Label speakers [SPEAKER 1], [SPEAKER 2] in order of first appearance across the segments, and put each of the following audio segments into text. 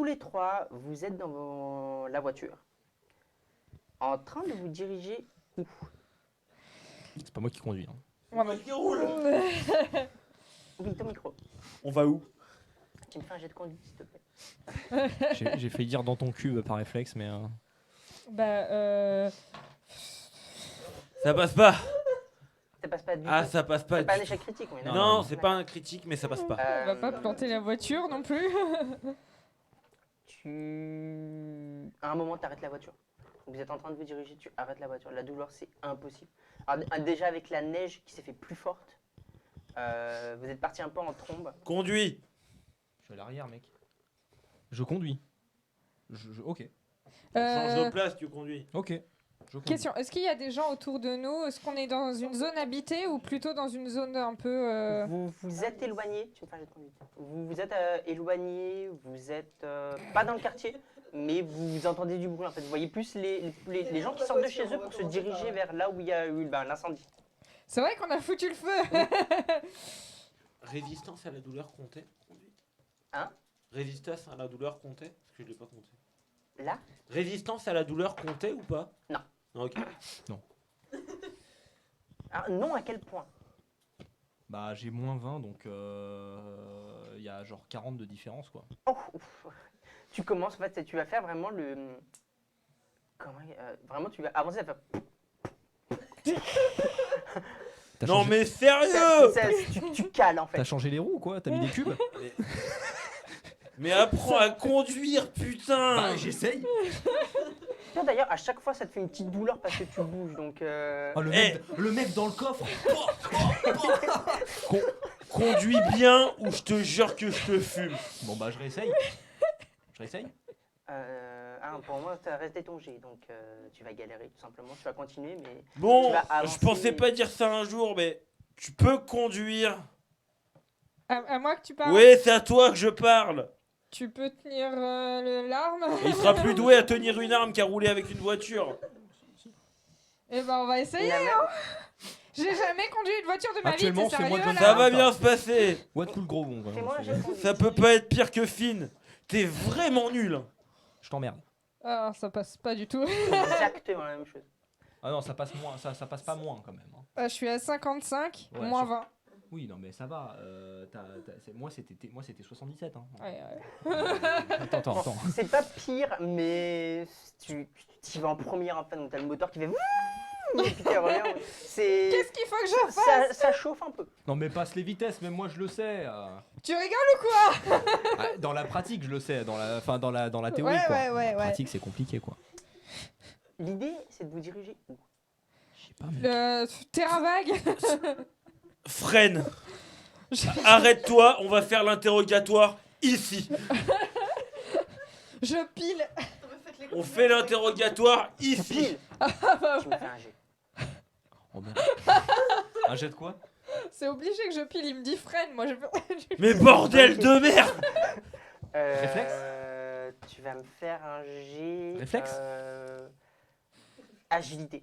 [SPEAKER 1] tous les trois, vous êtes dans la voiture, en train de vous diriger où?
[SPEAKER 2] C'est pas moi qui conduis. Hein.
[SPEAKER 3] Moi non.
[SPEAKER 4] Qui roule.
[SPEAKER 1] Oui, ton micro.
[SPEAKER 4] On va où?
[SPEAKER 1] Tu me fais un jet de conduite, s'il te plaît.
[SPEAKER 2] J'ai failli dire dans ton cul par réflexe, mais...
[SPEAKER 4] Ça passe pas.
[SPEAKER 1] Ça passe pas du
[SPEAKER 4] Ah,
[SPEAKER 1] tout.
[SPEAKER 4] ça passe pas.
[SPEAKER 1] C'est pas un
[SPEAKER 4] du
[SPEAKER 1] échec critique, oui.
[SPEAKER 4] tout.
[SPEAKER 2] Non,
[SPEAKER 4] Non,
[SPEAKER 2] non,
[SPEAKER 4] c'est pas un critique, mais ça passe pas.
[SPEAKER 3] On va pas planter la voiture non plus.
[SPEAKER 1] À un moment, tu arrêtes la voiture. Vous êtes en train de vous diriger, tu arrêtes la voiture. La douleur, c'est impossible. Alors, déjà, avec la neige qui s'est fait plus forte, vous êtes parti un peu en trombe.
[SPEAKER 4] Conduis.
[SPEAKER 2] Je suis à l'arrière, mec. Je conduis. Ok.
[SPEAKER 4] Change de place, tu conduis.
[SPEAKER 2] Ok. Je conduis.
[SPEAKER 3] Question, est-ce qu'il y a des gens autour de nous? Est-ce qu'on est dans une zone habitée ou plutôt dans une zone un peu...
[SPEAKER 1] Vous vous êtes éloigné. Tu me fais un jet de conduite. Vous vous êtes éloigné, vous êtes pas dans le quartier, mais vous entendez du bruit. En fait, vous voyez plus les gens qui sortent de chez eux pour se diriger vers là où il y a eu l'incendie.
[SPEAKER 3] C'est vrai qu'on a foutu le feu.
[SPEAKER 4] Résistance à la douleur comptée.
[SPEAKER 1] Hein?
[SPEAKER 4] Résistance à la douleur comptée? Parce que je l'ai pas compté.
[SPEAKER 1] Là?
[SPEAKER 4] Résistance à la douleur comptée ou pas?
[SPEAKER 1] Non.
[SPEAKER 4] Ah, ok.
[SPEAKER 1] Ah, non, à quel point?
[SPEAKER 2] Bah, j'ai moins 20, donc il y a genre 40 de différence, quoi.
[SPEAKER 1] Oh, ouf. Tu commences, en fait, tu vas faire vraiment le... Comment... vraiment, tu vas avancer, ça fait...
[SPEAKER 2] T'as
[SPEAKER 4] Non
[SPEAKER 2] changé-
[SPEAKER 4] mais sérieux!
[SPEAKER 1] Tu cales, en
[SPEAKER 2] T'as
[SPEAKER 1] fait.
[SPEAKER 2] changé les roues, quoi? T'as mis des cubes?
[SPEAKER 4] Mais apprends à conduire, putain!
[SPEAKER 2] Bah, j'essaye.
[SPEAKER 1] Tiens, d'ailleurs, à chaque fois, ça te fait une petite douleur parce que tu bouges, donc...
[SPEAKER 2] Oh, le mec dans le coffre.
[SPEAKER 4] Conduis bien ou je te jure que je te fume.
[SPEAKER 2] Bon, bah, je réessaye. Je réessaye.
[SPEAKER 1] Pour moi, tu as resté ton G, donc tu vas galérer, tout simplement. Tu vas continuer, mais...
[SPEAKER 4] Bon,
[SPEAKER 1] Tu vas avancer.
[SPEAKER 4] je pensais pas dire ça un jour, mais tu peux conduire.
[SPEAKER 3] À moi que tu parles.
[SPEAKER 4] Oui, c'est à toi que je parle.
[SPEAKER 3] Tu peux tenir l'arme.
[SPEAKER 4] Il sera plus doué à tenir une arme qu'à rouler avec une voiture.
[SPEAKER 3] Eh ben on va essayer.
[SPEAKER 1] La même-
[SPEAKER 3] Hein. J'ai jamais conduit une voiture de ma vie.
[SPEAKER 2] Actuellement,
[SPEAKER 3] T'es
[SPEAKER 2] c'est moi
[SPEAKER 3] sérieux
[SPEAKER 2] qui-
[SPEAKER 3] là?
[SPEAKER 4] Ça va bien se passer.
[SPEAKER 2] What cool gros bon. vraiment,
[SPEAKER 1] Fais-moi un
[SPEAKER 2] c'est-
[SPEAKER 1] jet de conduite.
[SPEAKER 4] Ça peut pas être pire que Finn. T'es vraiment nul.
[SPEAKER 2] Je t'emmerde.
[SPEAKER 3] Ah, ça passe pas du tout.
[SPEAKER 1] Exactement la même chose.
[SPEAKER 2] Ah non, ça passe moins, ça passe pas moins quand même. Hein.
[SPEAKER 3] Je suis à 55,
[SPEAKER 2] Ouais,
[SPEAKER 3] moins
[SPEAKER 2] sur-
[SPEAKER 3] 20.
[SPEAKER 2] Oui, non, mais ça va. Moi, c'était 77. Hein.
[SPEAKER 3] Ouais, ouais.
[SPEAKER 2] Attends.
[SPEAKER 1] C'est pas pire, mais tu y vas en première, en fait, donc t'as le moteur qui fait... Et puis tu reviens. C'est...
[SPEAKER 3] Qu'est-ce qu'il faut que je fasse?
[SPEAKER 1] Ça chauffe un peu.
[SPEAKER 2] Non, mais passe les vitesses, même moi je le sais.
[SPEAKER 3] Tu rigoles ou quoi?
[SPEAKER 2] Dans la pratique, je le sais. Dans la théorie,
[SPEAKER 3] Ouais,
[SPEAKER 2] quoi.
[SPEAKER 3] ouais, ouais,
[SPEAKER 2] La
[SPEAKER 3] ouais.
[SPEAKER 2] pratique, c'est compliqué, quoi.
[SPEAKER 1] L'idée, c'est de vous diriger où?
[SPEAKER 2] Je sais pas, mais...
[SPEAKER 3] Le terrain vague.
[SPEAKER 4] Freine. Arrête-toi, on va faire l'interrogatoire ici.
[SPEAKER 3] Je pile.
[SPEAKER 4] On fait l'interrogatoire ici.
[SPEAKER 1] Pile. Tu me fais un jet.
[SPEAKER 2] Oh, merde. Un jet de quoi?
[SPEAKER 3] C'est obligé que je pile. Il me dit freine. Moi je peux.
[SPEAKER 4] Mais bordel de merde.
[SPEAKER 2] Réflexe.
[SPEAKER 1] Tu vas me faire un jet...
[SPEAKER 2] Réflexe.
[SPEAKER 1] Agilité.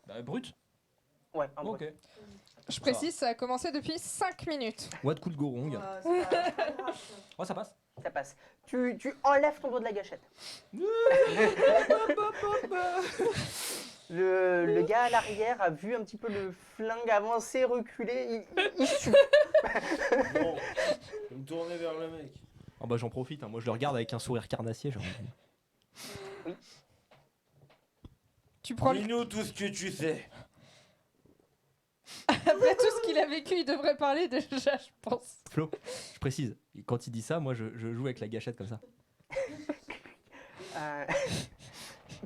[SPEAKER 2] Bah, brut.
[SPEAKER 1] Ouais, un
[SPEAKER 2] Ok.
[SPEAKER 1] brut.
[SPEAKER 3] Je précise, ça a commencé depuis 5 minutes.
[SPEAKER 2] What cool gorong. Oh, ça passe.
[SPEAKER 1] Ça passe. Tu enlèves ton doigt de la gâchette. Le gars à l'arrière a vu un petit peu le flingue avancer, reculer, il chute.
[SPEAKER 4] Bon, je vais me tourner vers le mec.
[SPEAKER 2] Oh, bah, j'en profite. Hein. Moi, je le regarde avec un sourire carnassier. Genre...
[SPEAKER 3] Tu prends le...
[SPEAKER 4] Dis-nous tout ce que tu sais.
[SPEAKER 3] Après tout ce qu'il a vécu, il devrait parler déjà, je pense.
[SPEAKER 2] Flo, je précise. Quand il dit ça, moi, je joue avec la gâchette comme ça.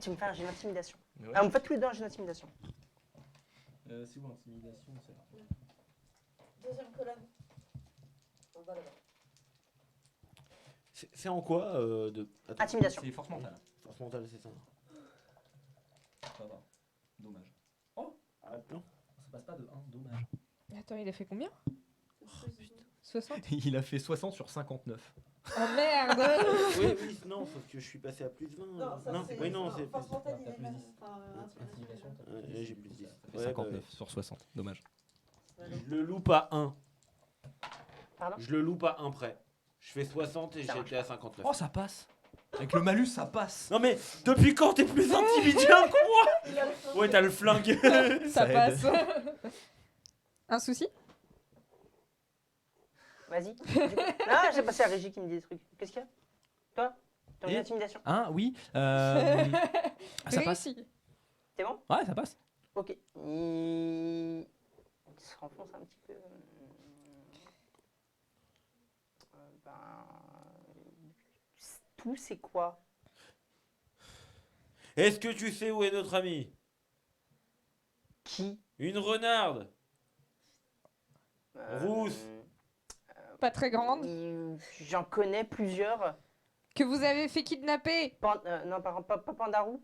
[SPEAKER 1] Tu me fais un jet d'intimidation.
[SPEAKER 2] Ouais.
[SPEAKER 1] Ah, on fait tous les deux un jet d'intimidation.
[SPEAKER 2] C'est où l'intimidation?
[SPEAKER 5] Deuxième colonne. En bas là-bas.
[SPEAKER 4] C'est en quoi de... Attends,
[SPEAKER 1] Intimidation.
[SPEAKER 2] C'est force mentale.
[SPEAKER 4] force mentale, c'est ça.
[SPEAKER 2] Ça va. Dommage.
[SPEAKER 4] Ah, non.
[SPEAKER 2] Ça passe pas de 1, dommage.
[SPEAKER 3] Attends, il a fait combien?
[SPEAKER 5] Oh, putain.
[SPEAKER 3] 60.
[SPEAKER 2] Il a fait 60 sur 59.
[SPEAKER 3] Oh merde.
[SPEAKER 4] Oui, non, sauf que je suis passé à plus 20.
[SPEAKER 5] Non, ça c'est.
[SPEAKER 4] oui, non, c'est
[SPEAKER 5] Force
[SPEAKER 4] plus.
[SPEAKER 5] mentale, il
[SPEAKER 2] T'as
[SPEAKER 5] a
[SPEAKER 2] plus
[SPEAKER 5] une
[SPEAKER 2] 10.
[SPEAKER 5] enfin, intimidation.
[SPEAKER 4] J'ai plus 10.
[SPEAKER 2] Ça fait 59 sur 60. Dommage.
[SPEAKER 4] Je le loupe à 1.
[SPEAKER 1] Pardon?
[SPEAKER 4] Je le loupe à 1 près. Je fais 60 et
[SPEAKER 1] Ça
[SPEAKER 4] j'étais à 59.
[SPEAKER 2] Oh, ça passe. Avec le malus, ça passe.
[SPEAKER 4] Non mais, depuis quand t'es plus intimidant que moi?
[SPEAKER 5] Il a le flingue.
[SPEAKER 4] Ouais, t'as le flingue.
[SPEAKER 3] Ça
[SPEAKER 2] aide.
[SPEAKER 3] passe. Un souci?
[SPEAKER 1] Vas-y. Ah, j'ai passé à Régie qui me dit des trucs. Qu'est-ce qu'il y a? Toi? T'as une
[SPEAKER 2] Et-
[SPEAKER 1] intimidation?
[SPEAKER 2] Hein, oui. Ça passe.
[SPEAKER 3] Réussi.
[SPEAKER 1] C'est bon?
[SPEAKER 2] Ouais, ça passe.
[SPEAKER 1] Ok. Il se renfonce un petit peu. Ben... Tout, c'est quoi?
[SPEAKER 4] Est-ce que tu sais où est notre ami?
[SPEAKER 1] Qui?
[SPEAKER 4] Une renarde. Rousse.
[SPEAKER 3] Pas très grande.
[SPEAKER 1] J'en connais plusieurs.
[SPEAKER 3] Que vous avez fait kidnapper.
[SPEAKER 1] Non, pas Pandarou.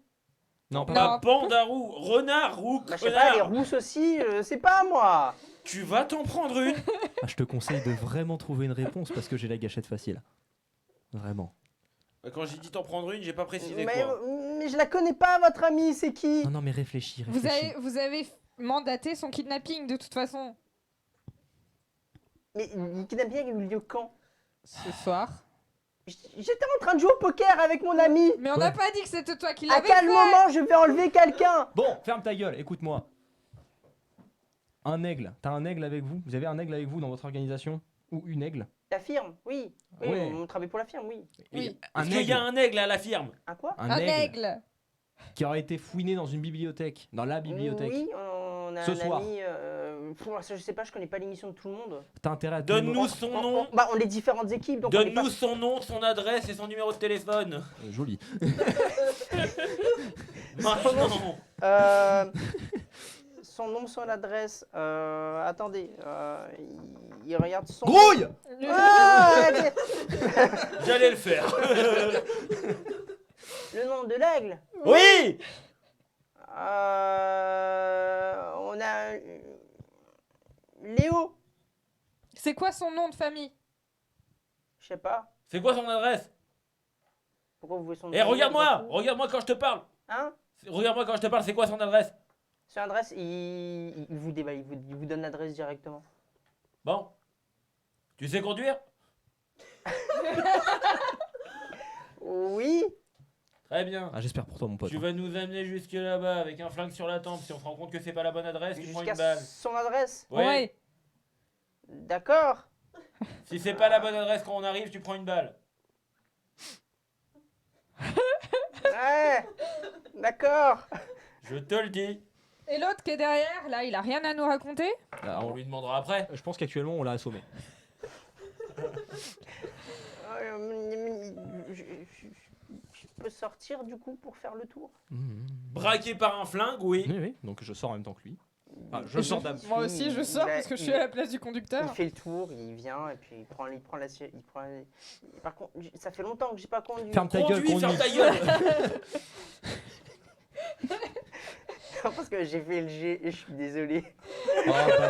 [SPEAKER 2] Non,
[SPEAKER 3] Non.
[SPEAKER 2] pas.
[SPEAKER 4] Pas pandarou, renard ou
[SPEAKER 1] Bah, je sais pas, les
[SPEAKER 4] connard.
[SPEAKER 1] rousses aussi, c'est pas moi.
[SPEAKER 4] Tu vas t'en prendre une.
[SPEAKER 2] Ah, je te conseille de vraiment trouver une réponse parce que j'ai la gâchette facile. Vraiment.
[SPEAKER 4] Quand j'ai dit t'en prendre une, j'ai pas précisé
[SPEAKER 1] Mais,
[SPEAKER 4] quoi.
[SPEAKER 1] mais je la connais pas, votre amie, c'est qui?
[SPEAKER 2] Non, non, mais réfléchis, réfléchis.
[SPEAKER 3] Vous avez mandaté son kidnapping de toute façon.
[SPEAKER 1] Mais le kidnapping a eu lieu quand?
[SPEAKER 3] Ce soir.
[SPEAKER 1] J'étais en train de jouer au poker avec mon ami.
[SPEAKER 3] Mais on
[SPEAKER 2] Ouais.
[SPEAKER 3] n'a pas dit que c'était toi qui
[SPEAKER 1] À
[SPEAKER 3] l'avais
[SPEAKER 1] quel
[SPEAKER 3] fait.
[SPEAKER 1] moment je vais enlever quelqu'un?
[SPEAKER 2] Bon, ferme ta gueule, écoute-moi. Un aigle. T'as un aigle avec vous? Vous avez un aigle avec vous dans votre organisation? Ou une aigle?
[SPEAKER 1] La firme, oui. Oui,
[SPEAKER 2] Ouais.
[SPEAKER 1] on travaille pour la firme, oui.
[SPEAKER 3] Oui.
[SPEAKER 2] Un
[SPEAKER 4] Est-ce qu'il y a un aigle à la firme?
[SPEAKER 1] Un quoi?
[SPEAKER 3] Un aigle.
[SPEAKER 2] qui aurait été fouiné dans une bibliothèque, dans la bibliothèque.
[SPEAKER 1] Oui, on a
[SPEAKER 2] Ce
[SPEAKER 1] un
[SPEAKER 2] soir.
[SPEAKER 1] ami. Ça, je sais pas, je connais pas l'émission de tout le monde.
[SPEAKER 2] T'as intérêt à te
[SPEAKER 4] Donne-nous son nom.
[SPEAKER 1] Bah, on est différentes équipes, donc on est pas...
[SPEAKER 4] Donne-nous son nom, son adresse et son numéro de téléphone.
[SPEAKER 2] Joli.
[SPEAKER 4] Maintenant.
[SPEAKER 1] Son nom, son adresse. Attendez. Il regarde son.
[SPEAKER 2] Grouille.
[SPEAKER 1] Ah, arrêtez.
[SPEAKER 4] J'allais le faire.
[SPEAKER 1] Le nom de l'aigle.
[SPEAKER 4] Oui.
[SPEAKER 1] On a. Léo.
[SPEAKER 3] C'est quoi son nom de famille?
[SPEAKER 1] Je sais pas.
[SPEAKER 4] C'est quoi son adresse?
[SPEAKER 1] Pourquoi vous voulez son nom?
[SPEAKER 4] Eh, regarde-moi quand je te parle.
[SPEAKER 1] Hein?
[SPEAKER 4] Regarde-moi quand je te parle, c'est quoi son adresse?
[SPEAKER 1] Son adresse, il vous débat, il vous donne l'adresse directement.
[SPEAKER 4] Bon. Tu sais conduire?
[SPEAKER 1] Oui.
[SPEAKER 4] Très bien.
[SPEAKER 2] Ah, j'espère pour toi, mon pote.
[SPEAKER 4] Tu vas nous amener jusque là-bas avec un flingue sur la tempe. Si on se rend compte que c'est pas la bonne adresse, tu prends
[SPEAKER 1] Jusqu'à
[SPEAKER 4] une balle.
[SPEAKER 1] son adresse.
[SPEAKER 4] Ouais.
[SPEAKER 1] D'accord.
[SPEAKER 4] Si c'est pas la bonne adresse quand on arrive, tu prends une balle.
[SPEAKER 1] Ouais. D'accord.
[SPEAKER 4] Je te le dis.
[SPEAKER 3] Et l'autre qui est derrière, là, il a rien à nous raconter?
[SPEAKER 2] Ah,
[SPEAKER 4] On lui demandera après.
[SPEAKER 2] je pense qu'actuellement, on l'a assommé.
[SPEAKER 1] Je peux sortir du coup pour faire le tour.
[SPEAKER 4] Braqué par un flingue, oui.
[SPEAKER 2] Oui, oui, donc je sors en même temps que lui. Ah, je sors d'âme.
[SPEAKER 3] Moi aussi, je sors parce que je suis à la place du
[SPEAKER 1] Il
[SPEAKER 3] conducteur.
[SPEAKER 1] fait le tour, il vient et puis il prend la Par contre, ça fait longtemps que j'ai pas conduit.
[SPEAKER 2] Ferme ta gueule,
[SPEAKER 4] Conduis, ferme
[SPEAKER 2] conduis.
[SPEAKER 4] ta gueule.
[SPEAKER 1] Parce que j'ai fait le G et je suis désolé.
[SPEAKER 2] Oh, bah,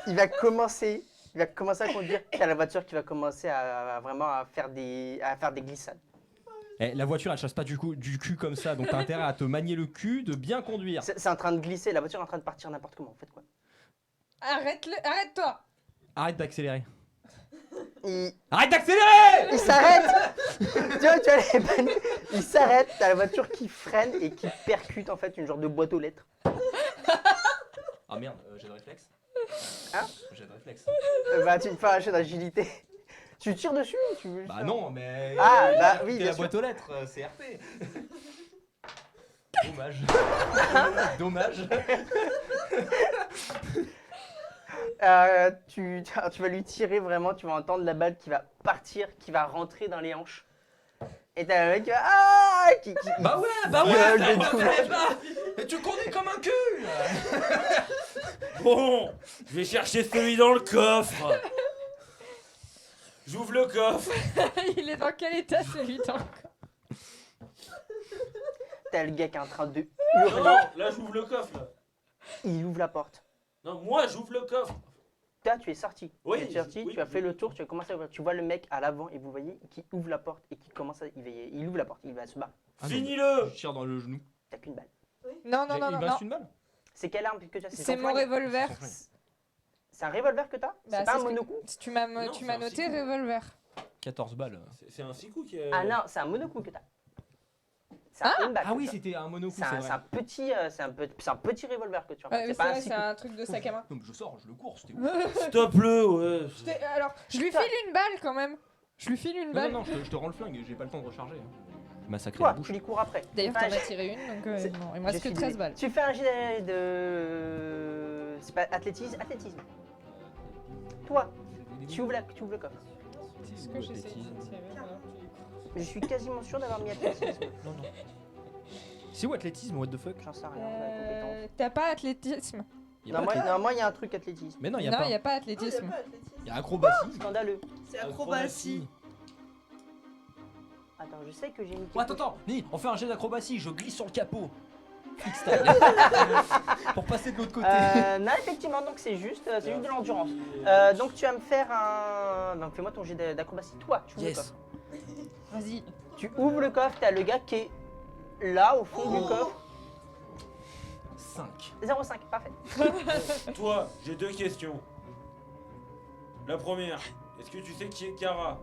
[SPEAKER 1] Il va commencer à conduire. T'as la voiture qui va commencer à vraiment à faire des glissades.
[SPEAKER 2] eh, la voiture, elle chasse pas du cul comme ça, donc t'as intérêt à te manier le cul, de bien conduire.
[SPEAKER 1] C'est en train de glisser, la voiture est en train de partir n'importe comment en fait quoi.
[SPEAKER 3] Arrête-toi.
[SPEAKER 2] Arrête d'accélérer.
[SPEAKER 1] Il
[SPEAKER 2] Arrête d'accélérer.
[SPEAKER 1] s'arrête. Tu vois les panneaux. Il s'arrête, t'as la voiture qui freine et qui percute en fait une genre de boîte aux lettres.
[SPEAKER 2] Ah merde, j'ai de réflexe.
[SPEAKER 1] Hein?
[SPEAKER 2] J'ai de réflexe.
[SPEAKER 1] Bah tu me fais un jet d'agilité. Tu tires dessus ou tu veux
[SPEAKER 2] Bah non, mais.
[SPEAKER 1] Ah, bah oui,
[SPEAKER 2] C'est
[SPEAKER 1] bien
[SPEAKER 2] la
[SPEAKER 1] sûr.
[SPEAKER 2] boîte aux lettres, c'est RP. Dommage. Dommage.
[SPEAKER 1] Tu vas lui tirer vraiment, tu vas entendre la balle qui va partir, qui va rentrer dans les hanches. Et t'as le mec qui va. Ah
[SPEAKER 2] Bah ouais,
[SPEAKER 1] gueule de
[SPEAKER 2] bah
[SPEAKER 1] tout.
[SPEAKER 2] ouais, et tu conduis comme un cul.
[SPEAKER 4] Bon, je vais chercher celui dans le coffre. J'ouvre le coffre.
[SPEAKER 3] Il est dans quel état celui-là?
[SPEAKER 1] T'as le gars qui est en train de
[SPEAKER 4] Non,
[SPEAKER 1] hurler.
[SPEAKER 4] non, là j'ouvre le coffre. Là.
[SPEAKER 1] Il ouvre la porte.
[SPEAKER 4] Non, moi j'ouvre le coffre.
[SPEAKER 1] Toi, tu es sorti.
[SPEAKER 4] Oui,
[SPEAKER 1] Tu es sorti,
[SPEAKER 4] oui,
[SPEAKER 1] tu as fait
[SPEAKER 4] oui.
[SPEAKER 1] le tour, tu as commencé à voir. Tu vois le mec à l'avant et vous voyez qui ouvre la porte et qui commence à. Il ouvre la porte, il va se barrer.
[SPEAKER 2] Ah,
[SPEAKER 4] Finis-le.
[SPEAKER 2] Je tire dans le genou.
[SPEAKER 1] T'as qu'une balle.
[SPEAKER 3] Non, non, non,
[SPEAKER 2] Il
[SPEAKER 3] non,
[SPEAKER 2] me
[SPEAKER 3] non.
[SPEAKER 2] reste une balle.
[SPEAKER 1] C'est quelle arme que tu as?
[SPEAKER 3] C'est
[SPEAKER 1] ton
[SPEAKER 3] mon
[SPEAKER 1] flingue
[SPEAKER 3] revolver.
[SPEAKER 2] Sans flingue.
[SPEAKER 1] C'est un revolver que t'as?
[SPEAKER 3] Bah,
[SPEAKER 1] C'est pas
[SPEAKER 3] c'est
[SPEAKER 1] un
[SPEAKER 3] ce que-
[SPEAKER 1] monocou?
[SPEAKER 3] Tu m'as
[SPEAKER 4] Non,
[SPEAKER 3] tu
[SPEAKER 4] c'est
[SPEAKER 3] m'as
[SPEAKER 4] un
[SPEAKER 3] noté
[SPEAKER 4] cycle.
[SPEAKER 3] revolver.
[SPEAKER 2] 14 balles.
[SPEAKER 4] C'est un 6 coups qui est.
[SPEAKER 1] Ah non, c'est un monocoup que t'as. C'est une balle.
[SPEAKER 2] Ah oui,
[SPEAKER 1] que t'as.
[SPEAKER 2] c'était un monocoup,
[SPEAKER 1] C'est
[SPEAKER 2] c'est
[SPEAKER 1] un,
[SPEAKER 2] vrai.
[SPEAKER 1] c'est un petit revolver que tu as.
[SPEAKER 3] Ouais, mais
[SPEAKER 1] c'est
[SPEAKER 3] c'est
[SPEAKER 1] pas un
[SPEAKER 3] vrai,
[SPEAKER 1] six
[SPEAKER 3] c'est
[SPEAKER 1] coups.
[SPEAKER 3] un truc de sac à main.
[SPEAKER 2] Non, mais je sors, je le cours, c'était ouf.
[SPEAKER 4] Stop-le, ouais.
[SPEAKER 3] Alors, je lui file une balle quand même. Je lui file une
[SPEAKER 2] Non,
[SPEAKER 3] balle.
[SPEAKER 2] non, je te rends le flingue, j'ai pas le temps de recharger. Massacrer
[SPEAKER 1] Toi,
[SPEAKER 2] la bouche.
[SPEAKER 1] tu lui cours après.
[SPEAKER 3] D'ailleurs,
[SPEAKER 1] Tu fais
[SPEAKER 3] t'en
[SPEAKER 1] un
[SPEAKER 3] as
[SPEAKER 1] jet-
[SPEAKER 3] tiré une, donc
[SPEAKER 1] C'est-
[SPEAKER 3] non, il me
[SPEAKER 1] je
[SPEAKER 3] reste que
[SPEAKER 1] suis
[SPEAKER 3] 13
[SPEAKER 1] désolé.
[SPEAKER 3] balles.
[SPEAKER 1] Tu fais un jet de. C'est pas athlétisme. Athlétisme. Toi, tu ouvres le coffre.
[SPEAKER 3] C'est ce que j'essaie de tirer, voilà.
[SPEAKER 1] Je suis quasiment sûr d'avoir mis athlétisme.
[SPEAKER 2] Non, non. C'est où athlétisme, what the fuck?
[SPEAKER 1] J'en sais rien. la compétence.
[SPEAKER 3] T'as pas athlétisme?
[SPEAKER 2] Y a
[SPEAKER 1] Non,
[SPEAKER 2] pas athlétisme.
[SPEAKER 1] moi, il y a un truc athlétisme.
[SPEAKER 2] Mais non, y a
[SPEAKER 3] Non,
[SPEAKER 2] pas.
[SPEAKER 3] il y a pas
[SPEAKER 5] Non,
[SPEAKER 3] athlétisme.
[SPEAKER 5] y a pas athlétisme.
[SPEAKER 2] Y a acrobatie.
[SPEAKER 1] Scandaleux.
[SPEAKER 5] C'est acrobatie.
[SPEAKER 1] Attends, je sais que j'ai mis.
[SPEAKER 2] Oh, attends, Ni, on fait un jet d'acrobatie, je glisse sur le capot. Freestyle. Pour passer de l'autre côté.
[SPEAKER 1] Non, effectivement, donc c'est juste de l'endurance. Donc tu vas me faire un. Donc fais-moi ton jet d'acrobatie. Toi, tu ouvres le
[SPEAKER 2] Yes.
[SPEAKER 1] coffre.
[SPEAKER 3] Vas-y.
[SPEAKER 1] Tu ouvres le coffre, t'as le gars qui est là au fond du coffre.
[SPEAKER 2] 5.
[SPEAKER 1] 0,5, parfait.
[SPEAKER 4] Toi, j'ai deux questions. La première, est-ce que tu sais qui est Kara?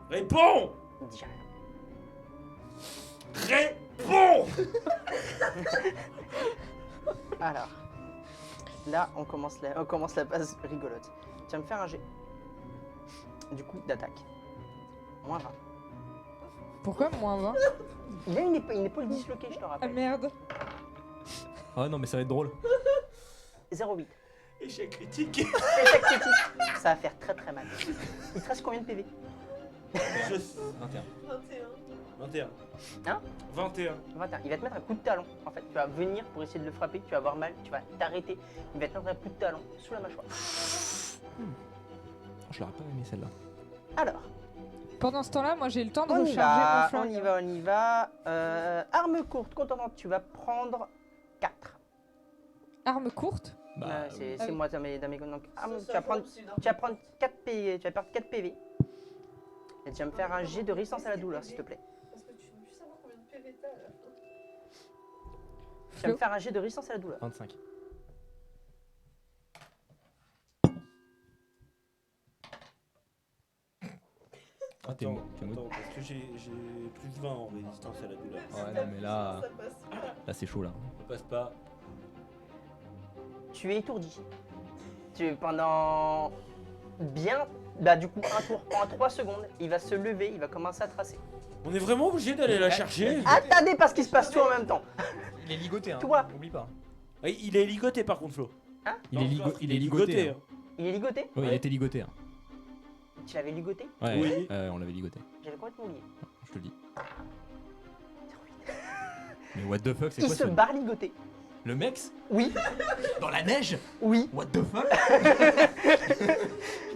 [SPEAKER 4] Réponds!
[SPEAKER 1] Il dit rien.
[SPEAKER 4] Réponds!
[SPEAKER 1] Alors, là, on commence la base rigolote. Tu vas me faire un jet. Du coup, d'attaque. Moins 20.
[SPEAKER 3] Pourquoi moins 20?
[SPEAKER 1] Il a une épaule disloquée, je te
[SPEAKER 3] Ah
[SPEAKER 1] rappelle.
[SPEAKER 3] merde.
[SPEAKER 2] Ah non, mais ça va être drôle.
[SPEAKER 1] 0,8.
[SPEAKER 4] Échec critique.
[SPEAKER 1] Échec critique. Ça va faire très très mal. Il te reste combien de PV?
[SPEAKER 4] Je...
[SPEAKER 2] 21.
[SPEAKER 5] 21.
[SPEAKER 4] 21.
[SPEAKER 1] Hein
[SPEAKER 4] 21.
[SPEAKER 1] 21. Il va te mettre un coup de talon. En fait, tu vas venir pour essayer de le frapper, tu vas avoir mal, tu vas t'arrêter. Il va te mettre un coup de talon sous la mâchoire.
[SPEAKER 2] Je l'aurais pas aimé celle-là.
[SPEAKER 1] Alors,
[SPEAKER 3] Pendant ce temps-là, moi j'ai le temps de
[SPEAKER 1] on y
[SPEAKER 3] recharger
[SPEAKER 1] va,
[SPEAKER 3] mon flingue.
[SPEAKER 1] on y va. Arme courte, contendante, tu vas prendre 4.
[SPEAKER 3] Arme courte?
[SPEAKER 2] Bah,
[SPEAKER 1] c'est
[SPEAKER 3] Ah oui.
[SPEAKER 1] moi dans mes donc, arme,
[SPEAKER 5] Ça,
[SPEAKER 1] tu vas
[SPEAKER 5] ça
[SPEAKER 1] prendre
[SPEAKER 5] aussi, non.
[SPEAKER 1] Tu vas prendre 4 PV, tu vas perdre 4 PV. Et tu vas me faire un jet de résistance à la douleur, s'il te plaît.
[SPEAKER 5] Parce que tu veux plus savoir combien de PV t'as à la fin.
[SPEAKER 1] Tu vas me faire un jet de résistance à la douleur.
[SPEAKER 2] 25. Ah, t'es
[SPEAKER 4] Attends,
[SPEAKER 2] t'es
[SPEAKER 4] attends, parce que j'ai plus de 20 en résistance à la douleur.
[SPEAKER 2] Ouais, non, mais là,
[SPEAKER 5] Ça passe pas.
[SPEAKER 2] là c'est chaud là.
[SPEAKER 4] Ça passe pas.
[SPEAKER 1] Tu es étourdi. Pendant bien, bah du coup un tour, pendant 3 secondes, il va se lever, il va commencer à tracer.
[SPEAKER 4] On est vraiment obligé d'aller la chercher?
[SPEAKER 1] Attendez parce qu'il se passe tout en même temps.
[SPEAKER 2] Il est ligoté, hein.
[SPEAKER 1] Toi.
[SPEAKER 2] Oublie pas.
[SPEAKER 4] Ah, il est ligoté par contre, Flo.
[SPEAKER 2] Il est ligoté. Hein.
[SPEAKER 1] Il est ligoté?
[SPEAKER 2] Oui, il était ligoté. Hein.
[SPEAKER 1] Tu l'avais ligoté?
[SPEAKER 2] Ouais,
[SPEAKER 4] Oui.
[SPEAKER 2] on l'avait ligoté.
[SPEAKER 1] J'avais complètement oublié.
[SPEAKER 2] Je te le dis. Mais what the fuck, c'est
[SPEAKER 1] Il
[SPEAKER 2] quoi
[SPEAKER 1] se
[SPEAKER 2] ce...
[SPEAKER 1] barre ligoté.
[SPEAKER 2] Le mec
[SPEAKER 1] Oui,
[SPEAKER 2] dans la neige?
[SPEAKER 1] oui.
[SPEAKER 2] What the fuck?